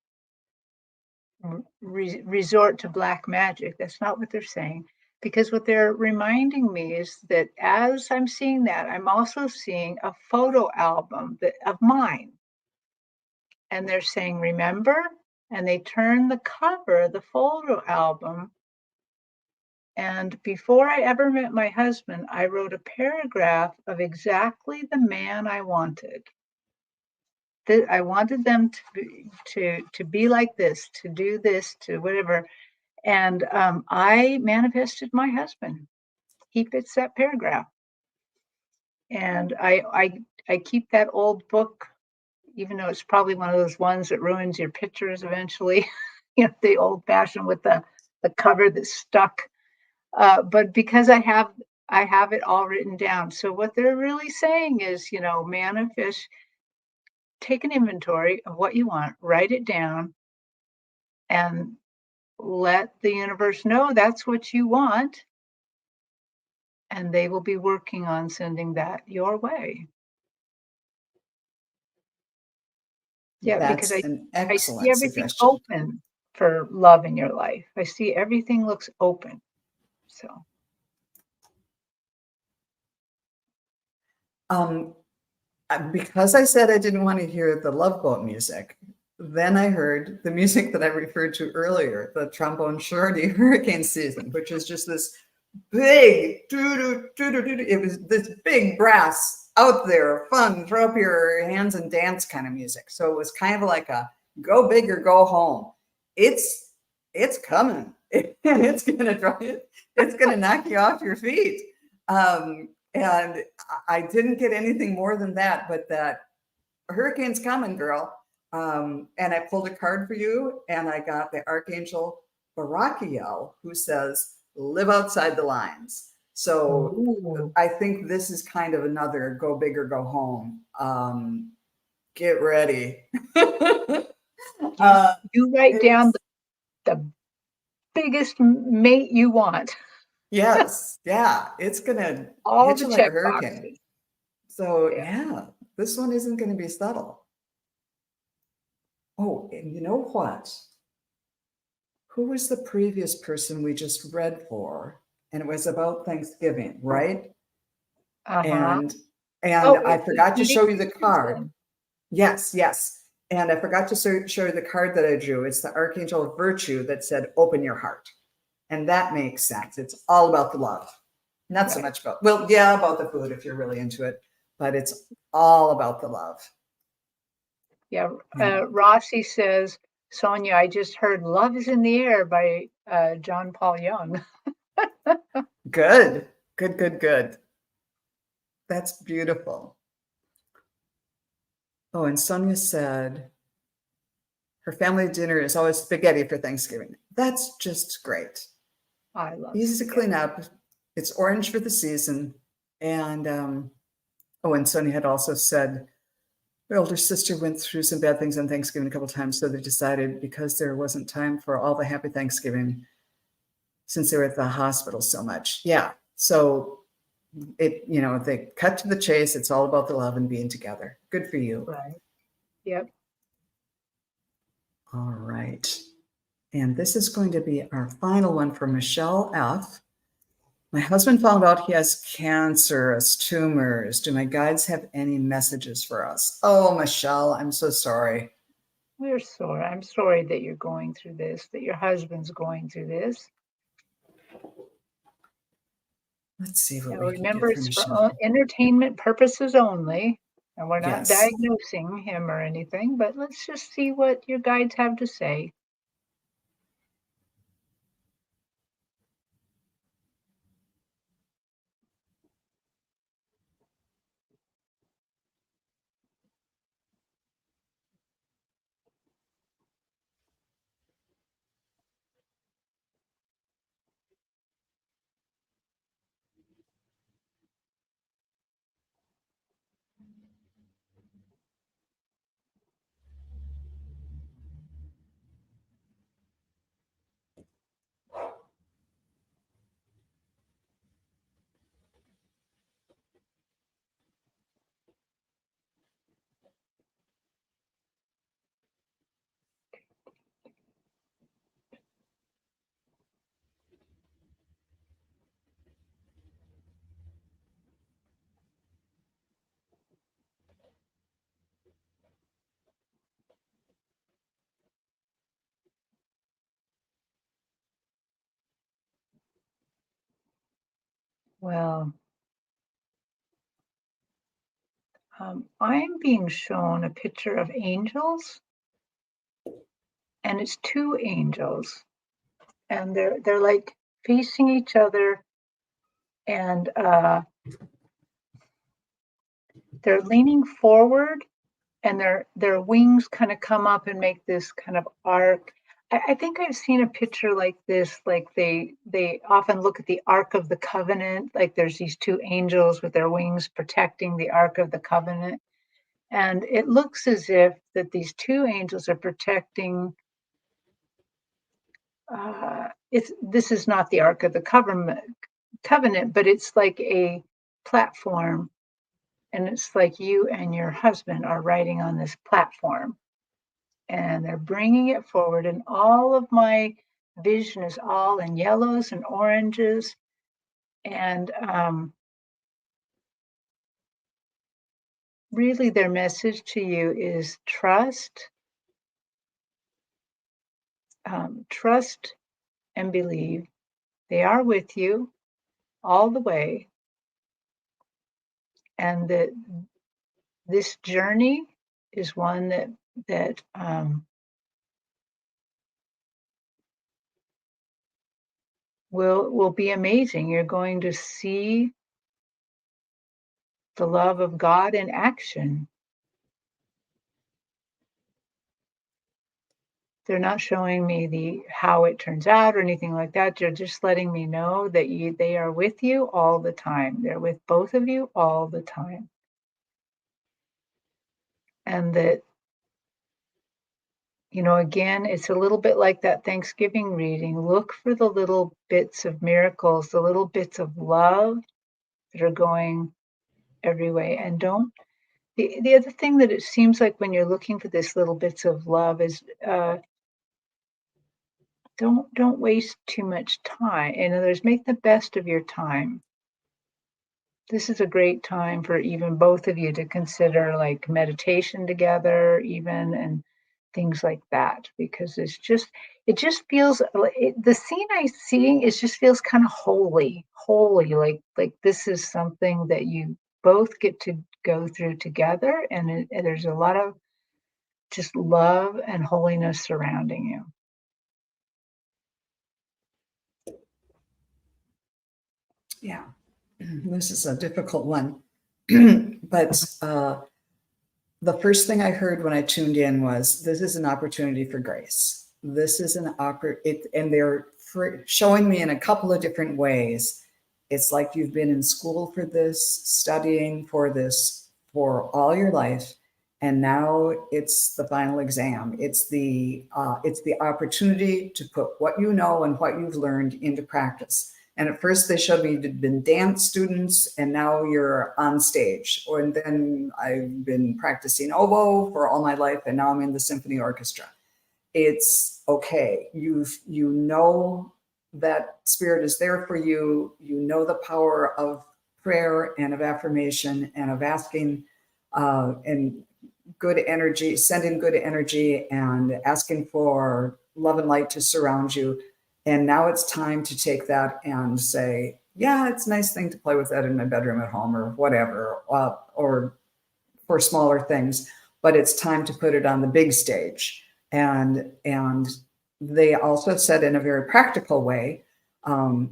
resort to black magic. That's not what they're saying. Because what they're reminding me is that as I'm seeing that, I'm also seeing a photo album of mine. And they're saying, remember? And they turn the cover of the photo album. And before I ever met my husband, I wrote a paragraph of exactly the man I wanted. That I wanted them to be like this, to do this, to whatever. And I manifested my husband. He fits that paragraph. And I keep that old book, even though it's probably one of those ones that ruins your pictures eventually. The old fashioned with the cover that's stuck. But because I have it all written down. So what they're really saying is, manifest, take an inventory of what you want, write it down, and let the universe know that's what you want. And they will be working on sending that your way. Yeah, because That's an I see excellent everything suggestion. open for love in your life. I see everything looks open. So Because I said I didn't want to hear the Love Boat music, then I heard the music that I referred to earlier, the trombone shorty hurricane season, which is just this big, it was this big brass out there, fun, throw up your hands and dance kind of music. So it was kind of like a go big or go home. It's coming. It's gonna drive it. It's gonna knock you off your feet. And I didn't get anything more than that, but that hurricane's coming, girl. And I pulled a card for you, and I got the Archangel Barakiel, who says, live outside the lines. So Ooh. I think this is kind of another go big or go home. Get ready. You write down the biggest mate you want. Yes, yeah, it's gonna All hit the you like a check hurricane. boxes. So Yeah. yeah, this one isn't going to be subtle. Oh, and you know what? Who was the previous person we just read for? And it was about Thanksgiving, right? Uh-huh. And Oh, I it's forgot to show you the card. Susan. Yes, yes. And I forgot to show you the card that I drew. It's the Archangel of Virtue that said, open your heart. And that makes sense. It's all about the love. Not so Right. much about, well, yeah, about the food if you're really into it, but it's all about the love. Yeah. Yeah. Rossi says, Sonia, I just heard Love is in the Air by John Paul Young. Good, good, good, good. That's beautiful. Oh, and Sonia said her family dinner is always spaghetti for Thanksgiving. That's just great. I love Easy to spaghetti. clean up. It's orange for the season. And oh, and Sonia had also said her older sister went through some bad things on Thanksgiving a couple of times, so they decided because there wasn't time for all the happy Thanksgiving since they were at the hospital so much. Yeah. So they cut to the chase. It's all about the love and being together. Good for you. Right. Yep. All right. And this is going to be our final one for Michelle F. My husband found out he has cancerous tumors. Do my guides have any messages for us? Oh, Michelle, I'm so sorry. We're sorry. I'm sorry that you're going through this, that your husband's going through this. Let's see what Now, we can remember, get for it's for Michelle. entertainment purposes only. And we're not Yes. diagnosing him or anything, but let's just see what your guides have to say. Well, I'm being shown a picture of angels, and it's two angels, and they're like facing each other, and they're leaning forward, and their wings kind of come up and make this kind of arc. I think I've seen a picture like this, like they often look at the Ark of the Covenant, like there's these two angels with their wings protecting the Ark of the Covenant. And it looks as if that these two angels are protecting it's this is not the Ark of the Covenant, but it's like a platform, and it's like you and your husband are riding on this platform, and they're bringing it forward, and all of my vision is all in yellows and oranges, and really their message to you is trust, trust and believe. They are with you. all the way, and that this journey is one that will be amazing. You're going to see the love of God in action. They're not showing me how it turns out or anything like that. They're just letting me know that they are with you all the time. They're with both of you all the time. And that, again, it's a little bit like that Thanksgiving reading. Look for the little bits of miracles, the little bits of love that are going every way. And the other thing that it seems like when you're looking for these little bits of love is don't waste too much time. In other words, make the best of your time. This is a great time for even both of you to consider like meditation together, even, and things like that, because it just feels the scene I see, it just feels kind of holy, like this is something that you both get to go through together, and there's a lot of just love and holiness surrounding you. Yeah, this is a difficult one. But the first thing I heard when I tuned in was, this is an opportunity for grace. This is an and they're showing me in a couple of different ways. It's like you've been in school for this, studying for this for all your life, and now it's the final exam. It's the opportunity to put what you know and what you've learned into practice. And at first they showed me you'd been dance students and now you're on stage. And then I've been practicing oboe for all my life and now I'm in the symphony orchestra. It's okay. You know that spirit is there for you. You know the power of prayer and of affirmation and of asking and good energy, sending good energy and asking for love and light to surround you. And now it's time to take that and say, yeah, it's a nice thing to play with that in my bedroom at home or whatever, or for smaller things, but it's time to put it on the big stage. And they also said in a very practical way, okay,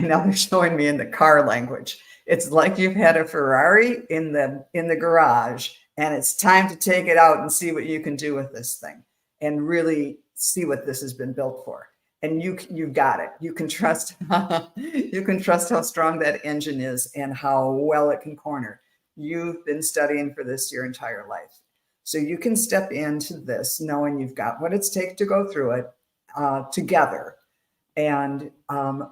now they're showing me in the car language. It's like you've had a Ferrari in the garage and it's time to take it out and see what you can do with this thing and really see what this has been built for. And you've got it. You can trust you can trust how strong that engine is and how well it can corner. You've been studying for this your entire life. So you can step into this knowing you've got what it takes to go through it together, and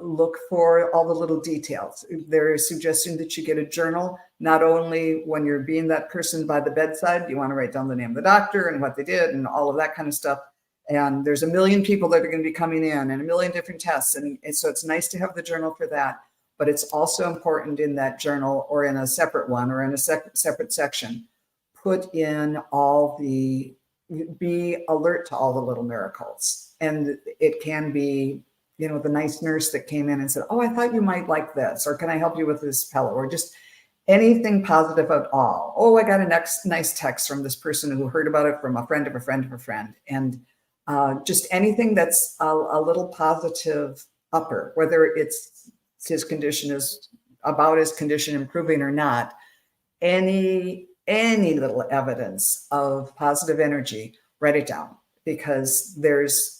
look for all the little details. They're suggesting that you get a journal, not only when you're being that person by the bedside, you want to write down the name of the doctor and what they did and all of that kind of stuff. And there's a million people that are going to be coming in and a million different tests. And so it's nice to have the journal for that. But it's also important in that journal or in a separate one or in a separate section, put in be alert to all the little miracles. And it can be, the nice nurse that came in and said, oh, I thought you might like this, or can I help you with this pillow, or just anything positive at all. Oh, I got a nice text from this person who heard about it from a friend of a friend of a friend. And just anything that's a little positive upper, whether it's his condition is about his condition improving or not, any little evidence of positive energy, write it down, because there's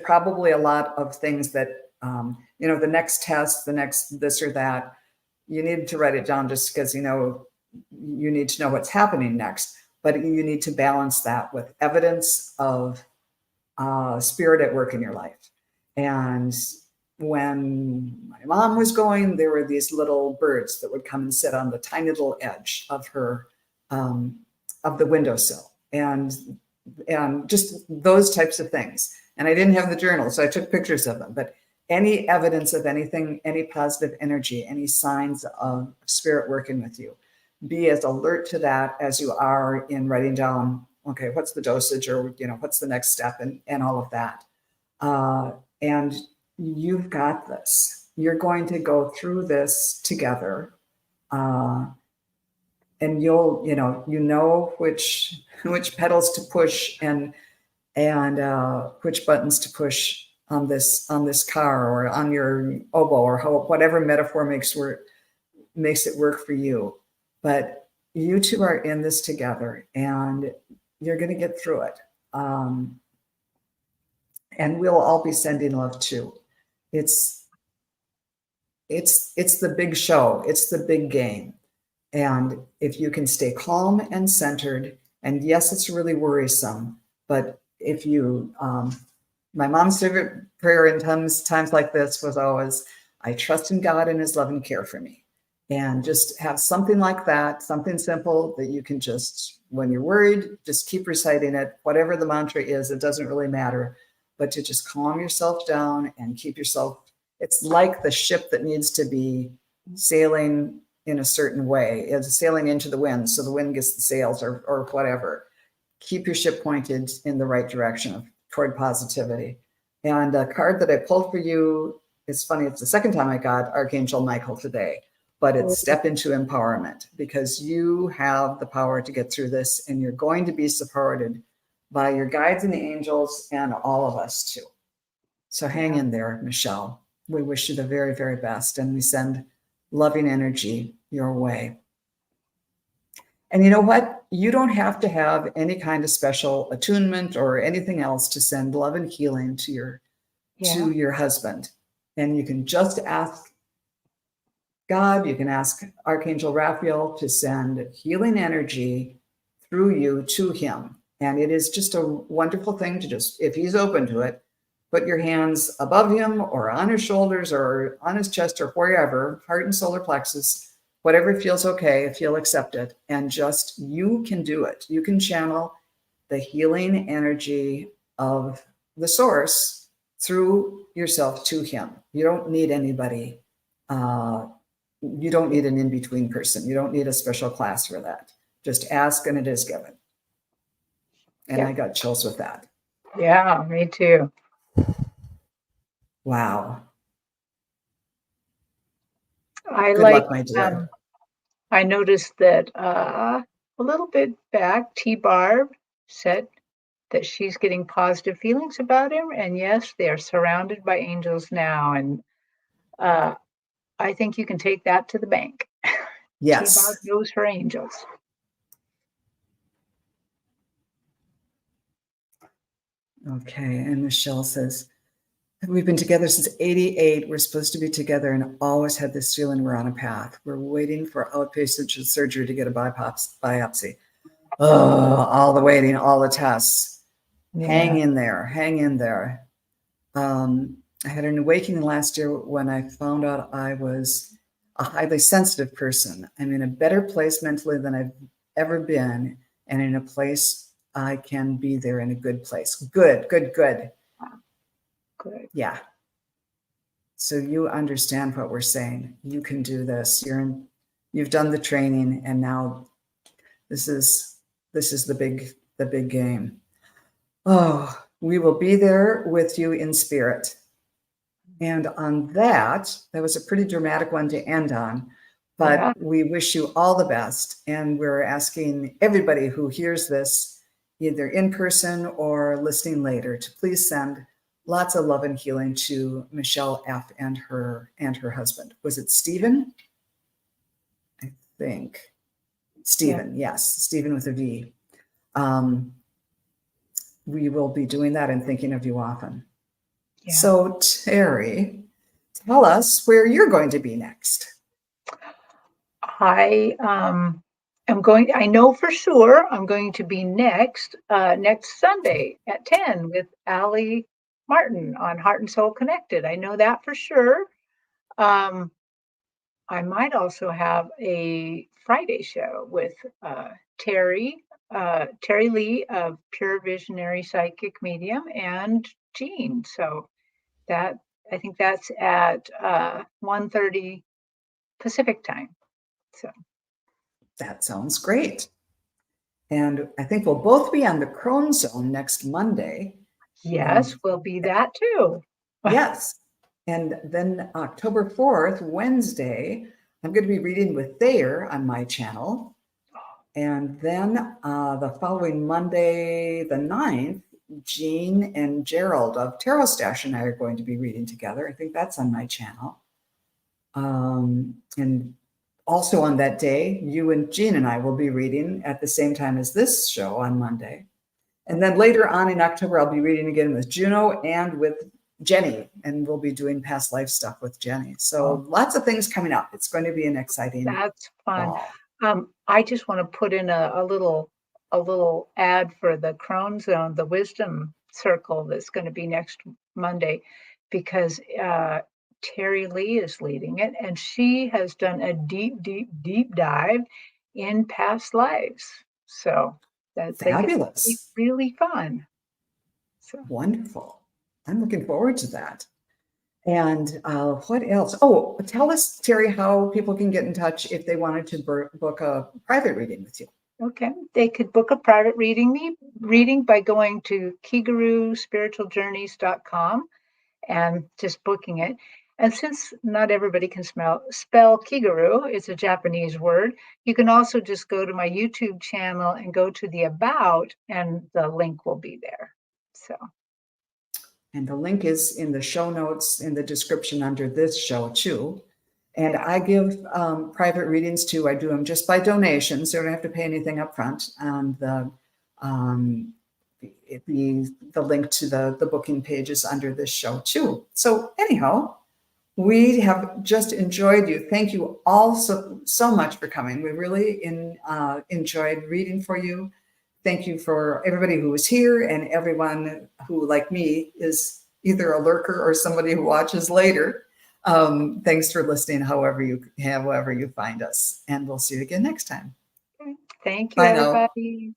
probably a lot of things that, the next test, the next this or that, you need to write it down just because, you need to know what's happening next. But you need to balance that with evidence of spirit at work in your life. And when my mom was going, there were these little birds that would come and sit on the tiny little edge of her, of the windowsill. And just those types of things. And I didn't have the journal, so I took pictures of them. But any evidence of anything, any positive energy, any signs of spirit working with you, be as alert to that as you are in writing down, okay, what's the dosage, or, what's the next step, and all of that. And you've got this. you're going to go through this together. And you know which pedals to push and which buttons to push on this car or on your oboe or whatever metaphor makes it work for you. But you two are in this together, and you're going to get through it. And we'll all be sending love too. It's the big show. It's the big game. And if you can stay calm and centered, and yes, it's really worrisome, but if you, my mom's favorite prayer in times like this was always, I trust in God and his love and care for me. And just have something like that, something simple that you can just, when you're worried, just keep reciting it. Whatever the mantra is, it doesn't really matter, but to just calm yourself down and keep yourself, it's like the ship that needs to be sailing in a certain way. It's sailing into the wind, so the wind gets the sails or whatever. Keep your ship pointed in the right direction toward positivity. And a card that I pulled for you, it's funny, it's the second time I got Archangel Michael today, but it's step into empowerment, because you have the power to get through this, and you're going to be supported by your guides and the angels and all of us too. So hang in there, Michelle. We wish you the very, very best, and we send loving energy your way. And you know what? You don't have to have any kind of special attunement or anything else to send love and healing to your husband. And you can just ask God, you can ask Archangel Raphael to send healing energy through you to him. And it is just a wonderful thing to just, if he's open to it, put your hands above him or on his shoulders or on his chest or wherever, heart and solar plexus, whatever feels okay, if you'll accept it. And just, you can do it. You can channel the healing energy of the source through yourself to him. You don't need anybody. You don't need an in-between person. You don't need a special class for that. Just ask and it is given. And I got chills with that. Yeah, me too. Wow. Good luck, my dear. I noticed that a little bit back, T-Barb said that she's getting positive feelings about him. And yes, they are surrounded by angels now. And I think you can take that to the bank. Yes. T-Barb knows her angels. Okay. And Michelle says, we've been together since 88. We're supposed to be together and always had this feeling we're on a path. We're waiting for outpatient surgery to get a biopsy. Oh, all the waiting, all the tests. Yeah. Hang in there. Hang in there. I had an awakening last year when I found out I was a highly sensitive person. I'm in a better place mentally than I've ever been, and in a place I can be there in a good place. Good. Good. Yeah. So you understand what we're saying. You can do this. You've done the training, and now this is the big game. Oh, we will be there with you in spirit. And on that was a pretty dramatic one to end on, but we wish you all the best. And we're asking everybody who hears this, either in person or listening later, to please send lots of love and healing to Michelle F. and her husband. Was it Stephen? I think. Stephen, yes. Stephen with a V. We will be doing that and thinking of you often. Yeah. So Terri, tell us where you're going to be next. I know for sure I'm going to be next Sunday at 10 with Allie Martin on Heart and Soul Connected. I know that for sure. I might also have a Friday show with Terri Lee of Pure Visionary Psychic Medium and Jean. So I think that's at 1:30 Pacific time. So that sounds great. And I think we'll both be on the Crone Zone next Monday. Yes, we'll be that too. Yes. And then October 4th, Wednesday, I'm going to be reading with Thayer on my channel. And then the following Monday, the 9th, Jean and Gerald of Tarot Stash and I are going to be reading together. I think that's on my channel. And also on that day, you and Jean and I will be reading at the same time as this show on Monday. And then later on in October, I'll be reading again with Juno and with Jenny, and we'll be doing past life stuff with Jenny. So lots of things coming up. It's going to be an exciting That's fun. fall. I just want to put in a little ad for the Crone Zone, the Wisdom Circle that's going to be next Monday, because Terri Lee is leading it, and she has done a deep dive in past lives. So I think it's gonna be Fabulous. really fun. So Wonderful. I'm looking forward to that. And what else? Oh, tell us, Terri, how people can get in touch if they wanted to book a private reading with you. okay, they could book a private reading by going to kigaruspiritualjourneys.com and just booking it. And since not everybody can spell Kigaru, it's a Japanese word, you can also just go to my YouTube channel and go to the About, and the link will be there. So. And the link is in the show notes in the description under this show too. And I give private readings too. I do them just by donation, so you don't have to pay anything up front. And the link to the booking page is under this show too. So anyhow, we have just enjoyed you. Thank you all so much for coming. We really enjoyed reading for you. Thank you for everybody who was here and everyone who, like me, is either a lurker or somebody who watches later. Thanks for listening, however you find us. And we'll see you again next time. Thank you, Bye now. everybody.